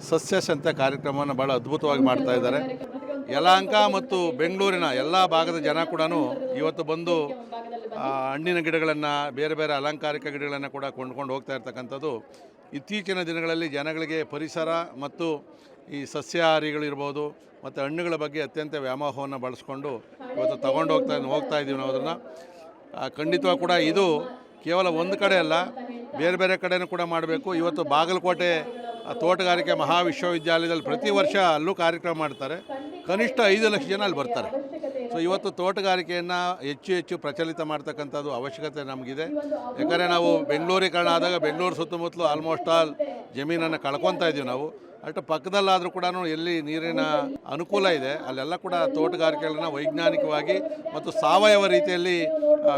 ಸಸ್ಯ ಸಂತೆ ಕಾರ್ಯಕ್ರಮವನ್ನು ಭಾಳ ಅದ್ಭುತವಾಗಿ ಮಾಡ್ತಾಯಿದ್ದಾರೆ. ಯಲಹಂಕ ಮತ್ತು ಬೆಂಗಳೂರಿನ ಎಲ್ಲ ಭಾಗದ ಜನ ಕೂಡ ಇವತ್ತು ಬಂದು ಹಣ್ಣಿನ ಗಿಡಗಳನ್ನು, ಬೇರೆ ಬೇರೆ ಅಲಂಕಾರಿಕ ಗಿಡಗಳನ್ನು ಕೂಡ ಕೊಂಡ್ಕೊಂಡು ಹೋಗ್ತಾ ಇರ್ತಕ್ಕಂಥದ್ದು. ಇತ್ತೀಚಿನ ದಿನಗಳಲ್ಲಿ ಜನಗಳಿಗೆ ಪರಿಸರ ಮತ್ತು ಈ ಸಸ್ಯಾಹಾರಿಗಳಿರ್ಬೋದು ಮತ್ತು ಹಣ್ಣುಗಳ ಬಗ್ಗೆ ಅತ್ಯಂತ ವ್ಯಾಮೋಹವನ್ನು ಬಳಸ್ಕೊಂಡು ಇವತ್ತು ತಗೊಂಡು ಹೋಗ್ತಾ ಇದ್ದೀವಿ ನಾವು ಅದನ್ನು. ಖಂಡಿತವಾಗಿ ಕೂಡ ಇದು ಕೇವಲ ಒಂದು ಕಡೆ ಅಲ್ಲ, ಬೇರೆ ಬೇರೆ ಕಡೆಯೂ ಕೂಡ ಮಾಡಬೇಕು. ಇವತ್ತು ಬಾಗಲಕೋಟೆ ತೋಟಗಾರಿಕೆ ಮಹಾವಿಶ್ವವಿದ್ಯಾಲಯದಲ್ಲಿ ಪ್ರತಿ ವರ್ಷ ಅಲ್ಲೂ ಕಾರ್ಯಕ್ರಮ ಮಾಡ್ತಾರೆ. ಕನಿಷ್ಠ 5 ಲಕ್ಷ ಜನ ಅಲ್ಲಿ ಬರ್ತಾರೆ. ಸೊ ಇವತ್ತು ತೋಟಗಾರಿಕೆಯನ್ನು ಹೆಚ್ಚು ಪ್ರಚಲಿತ ಮಾಡ್ತಕ್ಕಂಥದ್ದು ಅವಶ್ಯಕತೆ ನಮಗಿದೆ. ಯಾಕಂದರೆ ನಾವು ಬೆಂಗಳೂರೀಕರಣ ಆದಾಗ ಬೆಂಗಳೂರು ಸುತ್ತಮುತ್ತಲು ಆಲ್ಮೋಸ್ಟ್ ಆಲ್ ಜಮೀನನ್ನು ಕಳ್ಕೊತಾ ಇದ್ದೀವಿ ನಾವು. ಅಷ್ಟು ಪಕ್ಕದಲ್ಲಾದರೂ ಕೂಡ ಎಲ್ಲಿ ನೀರಿನ ಅನುಕೂಲ ಇದೆ ಅಲ್ಲೆಲ್ಲ ಕೂಡ ತೋಟಗಾರಿಕೆಗಳನ್ನ ವೈಜ್ಞಾನಿಕವಾಗಿ ಮತ್ತು ಸಾವಯವ ರೀತಿಯಲ್ಲಿ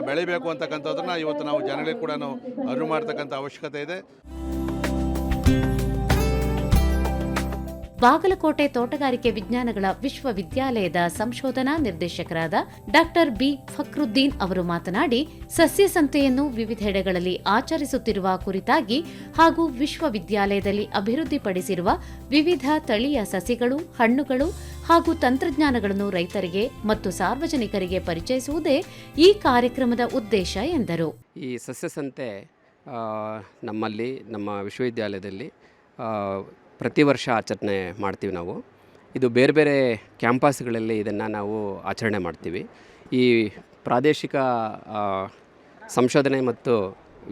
ಬೆಳಿಬೇಕು ಅಂತಕ್ಕಂಥದ್ದನ್ನು ಇವತ್ತು ನಾವು ಜನಗಳಿಗೆ ಕೂಡ ಅರಿವು ಮಾಡ್ತಕ್ಕಂಥ ಅವಶ್ಯಕತೆ ಇದೆ. ಬಾಗಲಕೋಟೆ ತೋಟಗಾರಿಕೆ ವಿಜ್ಞಾನಗಳ ವಿಶ್ವವಿದ್ಯಾಲಯದ ಸಂಶೋಧನಾ ನಿರ್ದೇಶಕರಾದ ಡಾಕ್ಟರ್ ಬಿ ಫಕ್ರುದ್ದೀನ್ ಅವರು ಮಾತನಾಡಿ, ಸಸ್ಯ ಸಂತೆಯನ್ನು ವಿವಿಧೆಡೆಗಳಲ್ಲಿ ಆಚರಿಸುತ್ತಿರುವ ಕುರಿತಾಗಿ ಹಾಗೂ ವಿಶ್ವವಿದ್ಯಾಲಯದಲ್ಲಿ ಅಭಿವೃದ್ಧಿಪಡಿಸಿರುವ ವಿವಿಧ ತಳಿಯ ಸಸಿಗಳು, ಹಣ್ಣುಗಳು ಹಾಗೂ ತಂತ್ರಜ್ಞಾನಗಳನ್ನು ರೈತರಿಗೆ ಮತ್ತು ಸಾರ್ವಜನಿಕರಿಗೆ ಪರಿಚಯಿಸುವುದೇ ಈ ಕಾರ್ಯಕ್ರಮದ ಉದ್ದೇಶ ಎಂದರು. ಈ ಸಸ್ಯ ಸಂತೆ ನಮ್ಮಲ್ಲಿ, ನಮ್ಮ ವಿಶ್ವವಿದ್ಯಾಲಯದಲ್ಲಿ ಪ್ರತಿ ವರ್ಷ ಆಚರಣೆ ಮಾಡ್ತೀವಿ ನಾವು. ಇದು ಬೇರೆ ಬೇರೆ ಕ್ಯಾಂಪಸ್ಗಳಲ್ಲಿ ಇದನ್ನು ನಾವು ಆಚರಣೆ ಮಾಡ್ತೀವಿ. ಈ ಪ್ರಾದೇಶಿಕ ಸಂಶೋಧನೆ ಮತ್ತು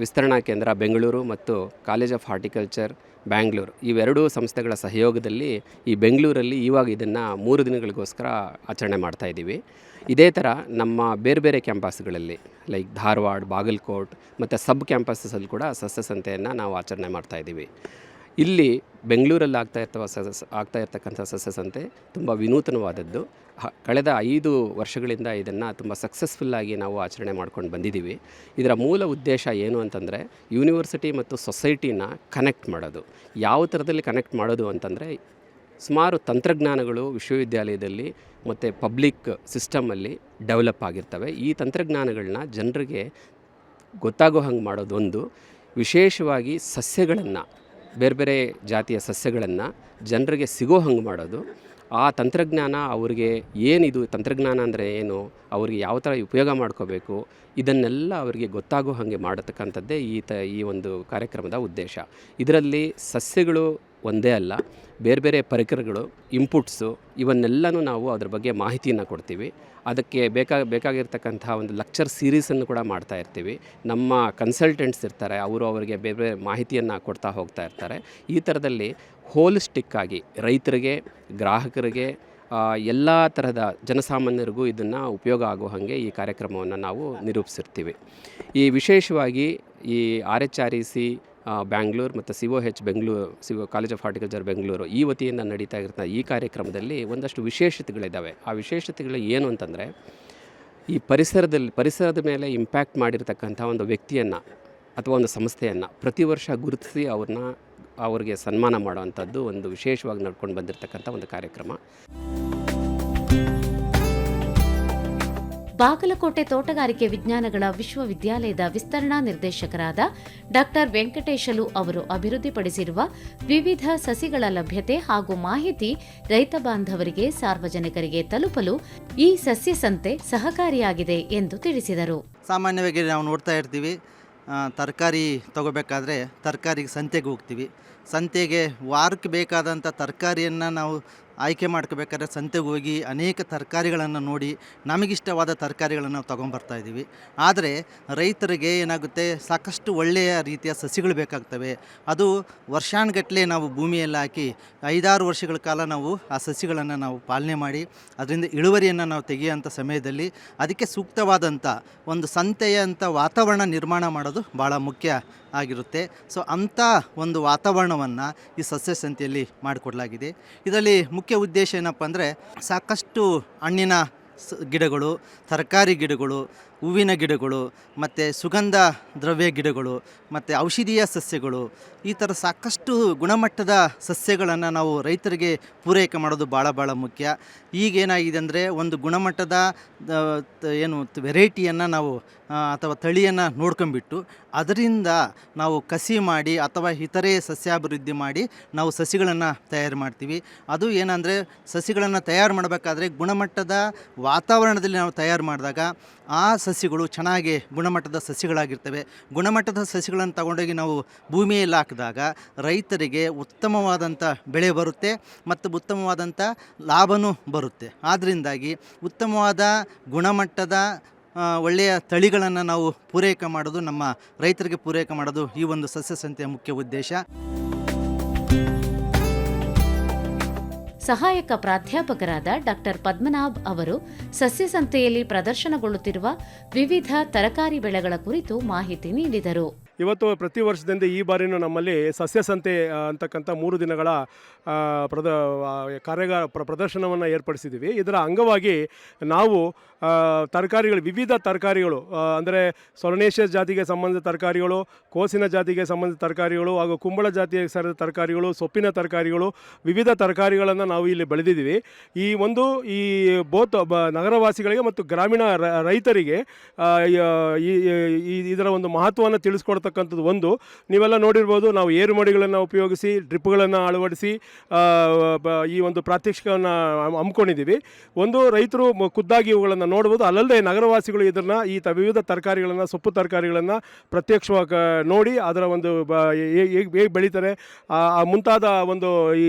ವಿಸ್ತರಣಾ ಕೇಂದ್ರ ಬೆಂಗಳೂರು ಮತ್ತು ಕಾಲೇಜ್ ಆಫ್ ಹಾರ್ಟಿಕಲ್ಚರ್ ಬ್ಯಾಂಗ್ಳೂರು, ಇವೆರಡೂ ಸಂಸ್ಥೆಗಳ ಸಹಯೋಗದಲ್ಲಿ ಈ ಬೆಂಗಳೂರಲ್ಲಿ ಇವಾಗ ಇದನ್ನು 3 ದಿನಗಳಿಗೋಸ್ಕರ ಆಚರಣೆ ಮಾಡ್ತಾಯಿದ್ದೀವಿ. ಇದೇ ಥರ ನಮ್ಮ ಬೇರೆ ಬೇರೆ ಕ್ಯಾಂಪಸ್ಗಳಲ್ಲಿ ಲೈಕ್ ಧಾರವಾಡ, ಬಾಗಲಕೋಟ್ ಮತ್ತು ಸಬ್ ಕ್ಯಾಂಪಸ್ಸಲ್ಲಿ ಕೂಡ ಸಸ್ಯ ಸಂತೆಯನ್ನು ನಾವು ಆಚರಣೆ ಮಾಡ್ತಾಯಿದ್ದೀವಿ. ಇಲ್ಲಿ ಬೆಂಗಳೂರಲ್ಲಿ ಆಗ್ತಾ ಇರ್ತಕ್ಕಂಥ ಸಸ್ಯ ಸಂತೆ ತುಂಬ ವಿನೂತನವಾದದ್ದು. ಕಳೆದ 5 ವರ್ಷಗಳಿಂದ ಇದನ್ನು ತುಂಬ ಸಕ್ಸಸ್ಫುಲ್ಲಾಗಿ ನಾವು ಆಚರಣೆ ಮಾಡ್ಕೊಂಡು ಬಂದಿದ್ದೀವಿ. ಇದರ ಮೂಲ ಉದ್ದೇಶ ಏನು ಅಂತಂದರೆ ಯೂನಿವರ್ಸಿಟಿ ಮತ್ತು ಸೊಸೈಟಿನ ಕನೆಕ್ಟ್ ಮಾಡೋದು. ಯಾವ ಥರದಲ್ಲಿ ಕನೆಕ್ಟ್ ಮಾಡೋದು ಅಂತಂದರೆ, ಸುಮಾರು ತಂತ್ರಜ್ಞಾನಗಳು ವಿಶ್ವವಿದ್ಯಾಲಯದಲ್ಲಿ ಮತ್ತು ಪಬ್ಲಿಕ್ ಸಿಸ್ಟಮಲ್ಲಿ ಡೆವಲಪ್ ಆಗಿರ್ತವೆ. ಈ ತಂತ್ರಜ್ಞಾನಗಳನ್ನ ಜನರಿಗೆ ಗೊತ್ತಾಗೋ ಹಂಗೆ ಮಾಡೋದೊಂದು, ವಿಶೇಷವಾಗಿ ಸಸ್ಯಗಳನ್ನು, ಬೇರೆ ಬೇರೆ ಜಾತಿಯ ಸಸ್ಯಗಳನ್ನು ಜನರಿಗೆ ಸಿಗೋ ಹಂಗೆ ಮಾಡೋದು. ಆ ತಂತ್ರಜ್ಞಾನ ಅವರಿಗೆ ಏನಿದು ತಂತ್ರಜ್ಞಾನ ಅಂದರೆ ಏನು, ಅವ್ರಿಗೆ ಯಾವ ಥರ ಉಪಯೋಗ ಮಾಡ್ಕೋಬೇಕು, ಇದನ್ನೆಲ್ಲ ಅವರಿಗೆ ಗೊತ್ತಾಗೋ ಹಾಗೆ ಮಾಡತಕ್ಕಂಥದ್ದೇ ಈ ಒಂದು ಕಾರ್ಯಕ್ರಮದ ಉದ್ದೇಶ. ಇದರಲ್ಲಿ ಸಸ್ಯಗಳು ಒಂದೇ ಅಲ್ಲ, ಬೇರೆ ಬೇರೆ ಪರಿಕರಗಳು, ಇಂಪುಟ್ಸು ಇವನ್ನೆಲ್ಲನೂ ನಾವು ಅದ್ರ ಬಗ್ಗೆ ಮಾಹಿತಿಯನ್ನು ಕೊಡ್ತೀವಿ. ಅದಕ್ಕೆ ಬೇಕಾಗಿರ್ತಕ್ಕಂಥ ಒಂದು ಲೆಕ್ಚರ್ ಸೀರೀಸನ್ನು ಕೂಡ ಮಾಡ್ತಾ ಇರ್ತೀವಿ. ನಮ್ಮ ಕನ್ಸಲ್ಟೆಂಟ್ಸ್ ಇರ್ತಾರೆ, ಅವರಿಗೆ ಬೇರೆ ಬೇರೆ ಮಾಹಿತಿಯನ್ನು ಕೊಡ್ತಾ ಹೋಗ್ತಾ ಇರ್ತಾರೆ. ಈ ಥರದಲ್ಲಿ ಹೋಲಿಸ್ಟಿಕ್ಕಾಗಿ ರೈತರಿಗೆ, ಗ್ರಾಹಕರಿಗೆ, ಎಲ್ಲ ತರಹದ ಜನಸಾಮಾನ್ಯರಿಗೂ ಇದನ್ನು ಉಪಯೋಗ ಆಗೋ ಹಾಗೆ ಈ ಕಾರ್ಯಕ್ರಮವನ್ನು ನಾವು ನಿರೂಪಿಸಿರ್ತೀವಿ. ಈ ವಿಶೇಷವಾಗಿ ಈ RHREC ಬ್ಯಾಂಗ್ಳೂರು ಮತ್ತು COH Bengaluru college of horticulture Bengaluru ಈ ವತಿಯಿಂದ ನಡೀತಾ ಇರೋ ಈ ಕಾರ್ಯಕ್ರಮದಲ್ಲಿ ಒಂದಷ್ಟು ವಿಶೇಷತೆಗಳಿದ್ದಾವೆ. ಆ ವಿಶೇಷತೆಗಳು ಏನು ಅಂತಂದರೆ, ಈ ಪರಿಸರದ ಮೇಲೆ ಇಂಪ್ಯಾಕ್ಟ್ ಮಾಡಿರ್ತಕ್ಕಂಥ ಒಂದು ವ್ಯಕ್ತಿಯನ್ನು ಅಥವಾ ಒಂದು ಸಂಸ್ಥೆಯನ್ನು ಪ್ರತಿ ವರ್ಷ ಗುರುತಿಸಿ ಅವ್ರಿಗೆ ಸನ್ಮಾನ ಮಾಡುವಂಥದ್ದು ಒಂದು ವಿಶೇಷವಾಗಿ ನಡ್ಕೊಂಡು ಬಂದಿರತಕ್ಕಂಥ ಒಂದು ಕಾರ್ಯಕ್ರಮ. ಬಾಗಲಕೋಟೆ ತೋಟಗಾರಿಕೆ ವಿಜ್ಞಾನಗಳ ವಿಶ್ವವಿದ್ಯಾಲಯದ ವಿಸ್ತರಣಾ ನಿರ್ದೇಶಕರಾದ ಡಾ ವೆಂಕಟೇಶಲು ಅವರು ಅಭಿವೃದ್ಧಿಪಡಿಸಿರುವ ವಿವಿಧ ಸಸಿಗಳ ಲಭ್ಯತೆ ಹಾಗೂ ಮಾಹಿತಿ ರೈತ ಬಾಂಧವರಿಗೆ, ಸಾರ್ವಜನಿಕರಿಗೆ ತಲುಪಲು ಈ ಸಸ್ಯ ಸಂತೆ ಸಹಕಾರಿಯಾಗಿದೆ ಎಂದು ತಿಳಿಸಿದರು. ಸಾಮಾನ್ಯವಾಗಿ ನಾವು ನೋಡ್ತಾ ಇರ್ತೀವಿ, ತರಕಾರಿ ತಗೋಬೇಕಾದ್ರೆ ತರಕಾರಿಗೆ ಸಂತೆಗೆ ಹೋಗ್ತೀವಿ. ಸಂತೆಗೆ ವಾರಕ್ಕೆ ಬೇಕಾದಂಥ ತರಕಾರಿಯನ್ನು ನಾವು ಆಯ್ಕೆ ಮಾಡ್ಕೋಬೇಕಾದ್ರೆ ಸಂತೆಗೆ ಹೋಗಿ ಅನೇಕ ತರಕಾರಿಗಳನ್ನು ನೋಡಿ ನಮಗಿಷ್ಟವಾದ ತರಕಾರಿಗಳನ್ನು ನಾವು ತೊಗೊಂಬರ್ತಾ ಇದ್ದೀವಿ. ಆದರೆ ರೈತರಿಗೆ ಏನಾಗುತ್ತೆ, ಸಾಕಷ್ಟು ಒಳ್ಳೆಯ ರೀತಿಯ ಸಸಿಗಳು ಬೇಕಾಗ್ತವೆ. ಅದು ವರ್ಷಾನುಗಟ್ಟಲೆ ನಾವು ಭೂಮಿಯಲ್ಲಿ ಹಾಕಿ 5-6 ವರ್ಷಗಳ ಕಾಲ ನಾವು ಆ ಸಸಿಗಳನ್ನು ನಾವು ಪಾಲನೆ ಮಾಡಿ ಅದರಿಂದ ಇಳುವರಿಯನ್ನು ನಾವು ತೆಗೆಯುವಂಥ ಸಮಯದಲ್ಲಿ ಅದಕ್ಕೆ ಸೂಕ್ತವಾದಂಥ ಒಂದು ಸಂತೆಯಂಥ ವಾತಾವರಣ ನಿರ್ಮಾಣ ಮಾಡೋದು ಭಾಳ ಮುಖ್ಯ ಆಗಿರುತ್ತೆ. ಸೊ ಅಂಥ ಒಂದು ವಾತಾವರಣವನ್ನು ಈ ಸಸ್ಯ ಸಂತೆಯಲ್ಲಿ ಮಾಡಿಕೊಡಲಾಗಿದೆ. ಇದರಲ್ಲಿ ಮುಖ್ಯ ಉದ್ದೇಶ ಏನಪ್ಪ ಅಂದರೆ, ಸಾಕಷ್ಟು ಹಣ್ಣಿನ ಗಿಡಗಳು, ತರಕಾರಿ ಗಿಡಗಳು, ಹೂವಿನ ಗಿಡಗಳು ಮತ್ತು ಸುಗಂಧ ದ್ರವ್ಯ ಗಿಡಗಳು ಮತ್ತು ಔಷಧೀಯ ಸಸ್ಯಗಳು, ಈ ಥರ ಸಾಕಷ್ಟು ಗುಣಮಟ್ಟದ ಸಸ್ಯಗಳನ್ನು ನಾವು ರೈತರಿಗೆ ಪೂರೈಕೆ ಮಾಡೋದು ಭಾಳ ಮುಖ್ಯ. ಈಗೇನಾಗಿದೆ ಅಂದರೆ, ಒಂದು ಗುಣಮಟ್ಟದ ವೆರೈಟಿಯನ್ನು ನಾವು ಅಥವಾ ತಳಿಯನ್ನು ನೋಡ್ಕೊಂಬಿಟ್ಟು ಅದರಿಂದ ನಾವು ಕಸಿ ಮಾಡಿ ಅಥವಾ ಇತರೆ ಸಸ್ಯಾಭಿವೃದ್ಧಿ ಮಾಡಿ ನಾವು ಸಸಿಗಳನ್ನು ತಯಾರು ಮಾಡ್ತೀವಿ. ಅದು ಏನಂದರೆ, ಸಸಿಗಳನ್ನು ತಯಾರು ಮಾಡಬೇಕಾದ್ರೆ ಗುಣಮಟ್ಟದ ವಾತಾವರಣದಲ್ಲಿ ನಾವು ತಯಾರು ಮಾಡಿದಾಗ ಆ ಸಸಿಗಳು ಚೆನ್ನಾಗಿ ಗುಣಮಟ್ಟದ ಸಸಿಗಳಾಗಿರ್ತವೆ. ಗುಣಮಟ್ಟದ ಸಸಿಗಳನ್ನು ತಗೊಂಡೋಗಿ ನಾವು ಭೂಮಿಯಲ್ಲಿ ಹಾಕಿದಾಗ ರೈತರಿಗೆ ಉತ್ತಮವಾದಂಥ ಬೆಳೆ ಬರುತ್ತೆ ಮತ್ತು ಉತ್ತಮವಾದಂಥ ಲಾಭವೂ ಬರುತ್ತೆ. ಆದ್ದರಿಂದಾಗಿ ಉತ್ತಮವಾದ ಗುಣಮಟ್ಟದ ಒಳ್ಳೆಯ ತಳಿಗಳನ್ನು ನಾವು ಪೂರೈಕೆ ಮಾಡೋದು, ನಮ್ಮ ರೈತರಿಗೆ ಪೂರೈಕೆ ಮಾಡೋದು ಈ ಒಂದು ಸಸ್ಯ ಸಂತೆಯ ಮುಖ್ಯ ಉದ್ದೇಶ. ಸಹಾಯಕ ಪ್ರಾಧ್ಯಾಪಕರಾದ ಡಾ ಪದ್ಮನಾಭ್ ಅವರು ಸಸ್ಯ ಸಂತೆಯಲ್ಲಿ ಪ್ರದರ್ಶನಗೊಳ್ಳುತ್ತಿರುವ ವಿವಿಧ ತರಕಾರಿ ಬೆಳೆಗಳ ಕುರಿತು ಮಾಹಿತಿ ನೀಡಿದರು. ಇವತ್ತು ಪ್ರತಿ ವರ್ಷದಂತೆ ಈ ಬಾರಿನೂ ನಮ್ಮಲ್ಲಿ ಸಸ್ಯ ಸಂತೆ ಅಂತಕ್ಕಂಥ 3 ದಿನಗಳ ಪ್ರದರ್ಶನವನ್ನು ಏರ್ಪಡಿಸಿದ್ದೀವಿ. ಇದರ ಅಂಗವಾಗಿ ನಾವು ತರಕಾರಿಗಳು, ವಿವಿಧ ತರಕಾರಿಗಳು ಅಂದರೆ ಸೊಲನೇಷಿಯಸ್ ಜಾತಿಗೆ ಸಂಬಂಧಿಸಿದ ತರಕಾರಿಗಳು, ಕೋಸಿನ ಜಾತಿಗೆ ಸಂಬಂಧಿಸಿದ ತರಕಾರಿಗಳು ಹಾಗೂ ಕುಂಬಳ ಜಾತಿಗೆ ಸೇರಿದ ತರಕಾರಿಗಳು, ಸೊಪ್ಪಿನ ತರಕಾರಿಗಳು, ವಿವಿಧ ತರಕಾರಿಗಳನ್ನು ನಾವು ಇಲ್ಲಿ ಬೆಳೆದಿದ್ದೀವಿ. ಈ ನಗರವಾಸಿಗಳಿಗೆ ಮತ್ತು ಗ್ರಾಮೀಣ ರೈತರಿಗೆ ಇದರ ಒಂದು ಮಹತ್ವವನ್ನು ತಿಳಿಸ್ಕೊಡ್ತಕ್ಕಂಥದ್ದು. ಒಂದು, ನೀವೆಲ್ಲ ನೋಡಿರ್ಬೋದು, ನಾವು ಏರುಮಡಿಗಳನ್ನು ಉಪಯೋಗಿಸಿ ಡ್ರಿಪ್ಗಳನ್ನು ಅಳವಡಿಸಿ ಈ ಒಂದು ಪ್ರಾತ್ಯಕ್ಷಿಕೆಯನ್ನು ಹಮ್ಮಿಕೊಂಡಿದ್ದೀವಿ. ಒಂದು, ರೈತರು ಖುದ್ದಾಗಿ ಇವುಗಳನ್ನು ನೋಡ್ಬೋದು. ಅಲ್ಲದೆ ನಗರವಾಸಿಗಳು ಇದನ್ನು ವಿವಿಧ ತರಕಾರಿಗಳನ್ನು, ಸೊಪ್ಪು ತರಕಾರಿಗಳನ್ನು ಪ್ರತ್ಯಕ್ಷವಾಗಿ ನೋಡಿ ಅದರ ಒಂದು ಹೇಗೆ ಬೆಳೀತಾರೆ ಮುಂತಾದ ಒಂದು ಈ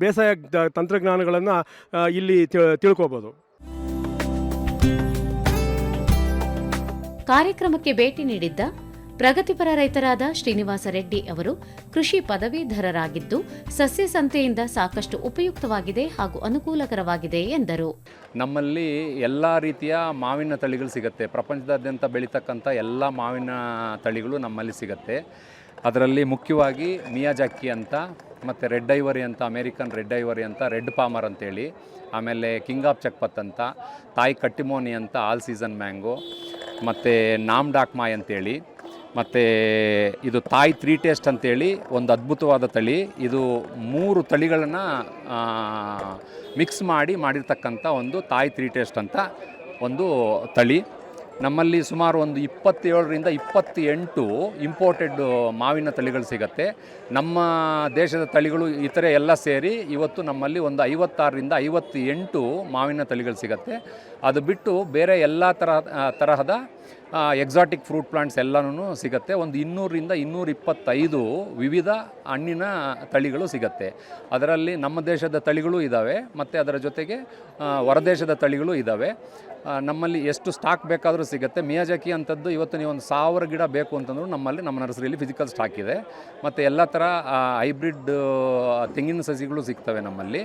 ಬೇಸಾಯ ತಂತ್ರಜ್ಞಾನಗಳನ್ನು ಇಲ್ಲಿ ತಿಳ್ಕೊಬೋದು. ಕಾರ್ಯಕ್ರಮಕ್ಕೆ ಭೇಟಿ ನೀಡಿದ್ದ ಪ್ರಗತಿಪರ ರೈತರಾದ ಶ್ರೀನಿವಾಸ ರೆಡ್ಡಿ ಅವರು ಕೃಷಿ ಪದವೀಧರರಾಗಿದ್ದು ಸಸ್ಯ ಸಂತೆಯಿಂದ ಸಾಕಷ್ಟು ಉಪಯುಕ್ತವಾಗಿದೆ ಹಾಗೂ ಅನುಕೂಲಕರವಾಗಿದೆ ಎಂದರು. ನಮ್ಮಲ್ಲಿ ಎಲ್ಲ ರೀತಿಯ ಮಾವಿನ ತಳಿಗಳು ಸಿಗುತ್ತೆ. ಪ್ರಪಂಚದಾದ್ಯಂತ ಬೆಳೀತಕ್ಕಂಥ ಎಲ್ಲ ಮಾವಿನ ತಳಿಗಳು ನಮ್ಮಲ್ಲಿ ಸಿಗುತ್ತೆ. ಅದರಲ್ಲಿ ಮುಖ್ಯವಾಗಿ ಮಿಯಾಜಾಕಿ ಅಂತ, ಮತ್ತು ರೆಡ್ ಐವರಿ ಅಂತ, ಅಮೇರಿಕನ್ ರೆಡ್ ಐವರಿ ಅಂತ, ರೆಡ್ ಪಾಮರ್ ಅಂತೇಳಿ, ಆಮೇಲೆ ಕಿಂಗ್ ಆಫ್ ಚಕ್ಪತ್ ಅಂತ, ತಾಯಿ ಕಟ್ಟಿಮೋನಿ ಅಂತ, ಆಲ್ ಸೀಸನ್ ಮ್ಯಾಂಗೋ, ಮತ್ತು ನಾಮ್ ಡಾಕ್ಮಾಯ್ ಅಂತೇಳಿ, ಮತ್ತು ಇದು ತಾಯಿ 3 ಟೇಸ್ಟ್ ಅಂತೇಳಿ ಒಂದು ಅದ್ಭುತವಾದ ತಳಿ. ಇದು 3 ತಳಿಗಳನ್ನು ಮಿಕ್ಸ್ ಮಾಡಿರ್ತಕ್ಕಂಥ ಒಂದು ತಾಯಿ 3 ಟೇಸ್ಟ್ ಅಂತ ಒಂದು ತಳಿ. ನಮ್ಮಲ್ಲಿ ಸುಮಾರು ಒಂದು 27ರಿಂದ 28 ಇಂಪೋರ್ಟೆಡ್ ಮಾವಿನ ತಳಿಗಳು ಸಿಗುತ್ತೆ. ನಮ್ಮ ದೇಶದ ತಳಿಗಳು ಇತರೆ ಎಲ್ಲ ಸೇರಿ ಇವತ್ತು ನಮ್ಮಲ್ಲಿ ಒಂದು 56ರಿಂದ 58 ಮಾವಿನ ತಳಿಗಳು ಸಿಗುತ್ತೆ. ಅದು ಬಿಟ್ಟು ಬೇರೆ ಎಲ್ಲ ತರಹದ ಎಕ್ಸಾಟಿಕ್ ಫ್ರೂಟ್ ಪ್ಲಾಂಟ್ಸ್ ಎಲ್ಲನೂ ಸಿಗುತ್ತೆ. ಒಂದು 200ರಿಂದ 225 ವಿವಿಧ ಹಣ್ಣಿನ ತಳಿಗಳು ಸಿಗುತ್ತೆ. ಅದರಲ್ಲಿ ನಮ್ಮ ದೇಶದ ತಳಿಗಳು ಇದ್ದಾವೆ ಮತ್ತು ಅದರ ಜೊತೆಗೆ ಹೊರದೇಶದ ತಳಿಗಳು ಇದ್ದಾವೆ. ನಮ್ಮಲ್ಲಿ ಎಷ್ಟು ಸ್ಟಾಕ್ ಬೇಕಾದರೂ ಸಿಗುತ್ತೆ. ಮಿಯಾಜಾಕಿ ಅಂಥದ್ದು ಇವತ್ತು ನೀವು ಒಂದು 1000 ಗಿಡ ಬೇಕು ಅಂತಂದ್ರೂ ನಮ್ಮ ನರ್ಸರಿಯಲ್ಲಿ ಫಿಸಿಕಲ್ ಸ್ಟಾಕ್ ಇದೆ. ಮತ್ತು ಎಲ್ಲ ಥರ ಹೈಬ್ರಿಡ್ ತೆಂಗಿನ ಸಸಿಗಳು ಸಿಗ್ತವೆ ನಮ್ಮಲ್ಲಿ.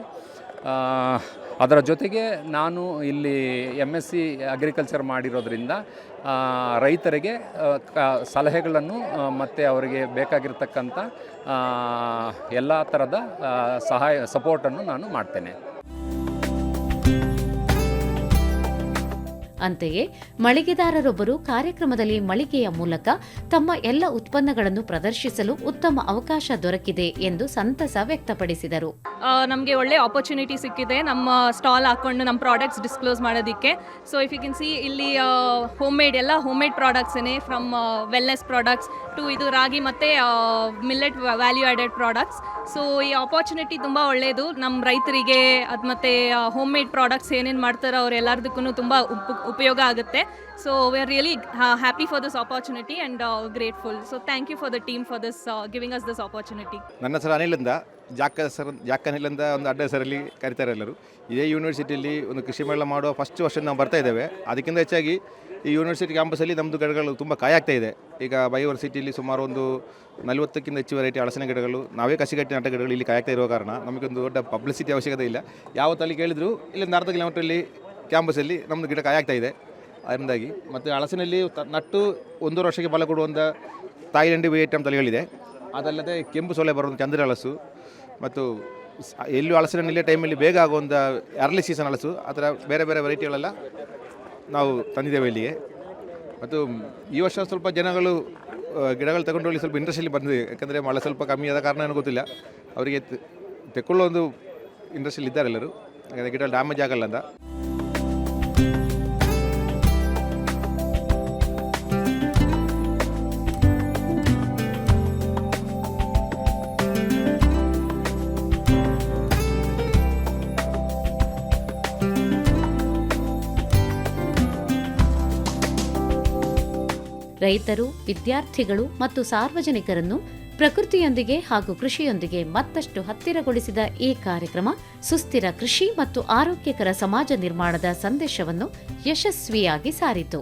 ಅದರ ಜೊತೆಗೆ ನಾನು ಇಲ್ಲಿ MSc ಅಗ್ರಿಕಲ್ಚರ್ ಮಾಡಿರೋದ್ರಿಂದ ರೈತರಿಗೆ ಸಲಹೆಗಳನ್ನು ಮತ್ತು ಅವರಿಗೆ ಬೇಕಾಗಿರ್ತಕ್ಕಂಥ ಎಲ್ಲ ಥರದ ಸಪೋರ್ಟನ್ನು ನಾನು ಮಾಡ್ತೇನೆ. ಅಂತೆಯೇ ಮಳಿಗೆದಾರರೊಬ್ಬರು ಕಾರ್ಯಕ್ರಮದಲ್ಲಿ ಮಳಿಗೆಯ ಮೂಲಕ ತಮ್ಮ ಎಲ್ಲ ಉತ್ಪನ್ನಗಳನ್ನು ಪ್ರದರ್ಶಿಸಲು ಉತ್ತಮ ಅವಕಾಶ ದೊರಕಿದೆ ಎಂದು ಸಂತಸ ವ್ಯಕ್ತಪಡಿಸಿದರು. ನಮಗೆ ಒಳ್ಳೆ ಆಪರ್ಚುನಿಟಿ ಸಿಕ್ಕಿದೆ ನಮ್ಮ ಸ್ಟಾಲ್ ಹಾಕ್ಕೊಂಡು ನಮ್ಮ ಪ್ರಾಡಕ್ಟ್ಸ್ ಡಿಸ್ಕ್ಲೋಸ್ ಮಾಡೋದಕ್ಕೆ. So if you can see ಇಲ್ಲಿ ಹೋಮ್ ಮೇಡ್ ಪ್ರಾಡಕ್ಟ್ಸೇ ಫ್ರಮ್ ವೆಲ್ನೆಸ್ ಪ್ರಾಡಕ್ಟ್ಸ್ ಟು ಇದು ರಾಗಿ ಮತ್ತು millet value added products. So ಈ ಆಪರ್ಚುನಿಟಿ ತುಂಬ ಒಳ್ಳೆಯದು ನಮ್ಮ ರೈತರಿಗೆ. ಅದು ಮತ್ತು ಹೋಮ್ ಮೇಡ್ ಪ್ರಾಡಕ್ಟ್ಸ್ ಏನೇನು ಮಾಡ್ತಾರೋ ಅವರೆಲ್ಲದಕ್ಕೂ ತುಂಬ ಉಪಯೋಗ ಆಗುತ್ತೆ. So we are really happy for this opportunity and grateful. So thank you for the team for this giving us this opportunity. ನನ್ನ ಹೆಸರು ಅನಿಲಿಂದ, ಜಾಕ್ ಅನಿಲಿಂದ ಒಂದು ಅಡ್ಡ ಹೆಸರಲ್ಲಿ ಕರೀತಾರೆ ಎಲ್ಲರೂ. ಇದೇ ಯೂನಿವರ್ಸಿಟಿಯಲ್ಲಿ ಒಂದು ಕೃಷಿ ಮೇಳ ಮಾಡುವ ಫಸ್ಟ್ ವರ್ಷ ನಾವು ಬರ್ತಾ ಇದ್ದೇವೆ. ಅದಕ್ಕಿಂತ ಹೆಚ್ಚಾಗಿ ಈ ಯೂನಿವರ್ಸಿಟಿ ಕ್ಯಾಂಪಸಲ್ಲಿ ನಮ್ಮದು ಗಿಡಗಳು ತುಂಬ ಕಾಯಾಗ್ತಾ ಇದೆ. ಈಗ ಬಯೋವರ್ಸಿಟಿಯಲ್ಲಿ ಸುಮಾರು ಒಂದು 40ಕ್ಕಿಂತ ಹೆಚ್ಚು ವೆರೈಟಿ ಹಲಸಿನ ಗಿಡಗಳು, ನಾವೇ ಕಸಿಗಟ್ಟಿ ನಟ ಗಿಡಗಳು ಇಲ್ಲಿ ಕಾಯಾಗ್ತಾ ಇರೋ ಕಾರಣ ನಮಗೊಂದು ದೊಡ್ಡ ಪಬ್ಲಿಸಿಟಿ ಅವಶ್ಯಕತೆ ಇಲ್ಲ. ಯಾವ ತಲೆ ಕೇಳಿದ್ರು ಇಲ್ಲಿಂದ 40 ಕಿಲೋಮೀಟ್ರಲ್ಲಿ ಕ್ಯಾಂಪಸಲ್ಲಿ ನಮ್ಮದು ಗಿಡ ಕಾಯಾಗ್ತಾ ಇದೆ. ಅದರಿಂದಾಗಿ ಮತ್ತು ಹಲಸಿನಲ್ಲಿ ನಟ್ಟು 1.5 ವರ್ಷಕ್ಕೆ ಫಲ ಕೊಡುವಂಥ ತಾಯಿಲೆಂಡಿ ಐಟಮ್ ತಳಿಗಳಿದೆ. ಅದಲ್ಲದೆ ಕೆಂಪು ಸೊಳ್ಳೆ ಬರುವಂಥ ಚಂದ್ರ ಹಲಸು ಮತ್ತು ಎಲ್ಲೂ ಹಲಸಿನ ನಿಲ್ಲೇ ಟೈಮಲ್ಲಿ ಬೇಗ ಆಗುವಂಥ ಅರ್ಲಿ ಸೀಸನ್ ಹಲಸು, ಆ ಥರ ಬೇರೆ ಬೇರೆ ವೆರೈಟಿಗಳೆಲ್ಲ ನಾವು ತಂದಿದ್ದೇವೆ ಇಲ್ಲಿಗೆ. ಮತ್ತು ಈ ವರ್ಷ ಸ್ವಲ್ಪ ಜನಗಳು ಗಿಡಗಳು ತಗೊಂಡೋಗಿ ಸ್ವಲ್ಪ ಇಂಟ್ರೆಸ್ಟಲ್ಲಿ ಬಂದಿದೆ. ಯಾಕಂದರೆ ಮಳೆ ಸ್ವಲ್ಪ ಕಮ್ಮಿ ಆದ ಕಾರಣ ಏನೂ ಗೊತ್ತಿಲ್ಲ, ಅವರಿಗೆ ತೆಕ್ಕೊಳ್ಳೋ ಒಂದು ಇಂಟ್ರೆಸ್ಟಲ್ಲಿ ಇದ್ದಾರೆ ಎಲ್ಲರೂ. ಯಾಕಂದರೆ ಗಿಡ ಡ್ಯಾಮೇಜ್ ಆಗಲ್ಲ ಅಂತ. ರೈತರು, ವಿದ್ಯಾರ್ಥಿಗಳು ಮತ್ತು ಸಾರ್ವಜನಿಕರನ್ನು ಪ್ರಕೃತಿಯೊಂದಿಗೆ ಹಾಗೂ ಕೃಷಿಯೊಂದಿಗೆ ಮತ್ತಷ್ಟು ಹತ್ತಿರಗೊಳಿಸಿದ ಈ ಕಾರ್ಯಕ್ರಮ ಸುಸ್ಥಿರ ಕೃಷಿ ಮತ್ತು ಆರೋಗ್ಯಕರ ಸಮಾಜ ನಿರ್ಮಾಣದ ಸಂದೇಶವನ್ನು ಯಶಸ್ವಿಯಾಗಿ ಸಾರಿತು.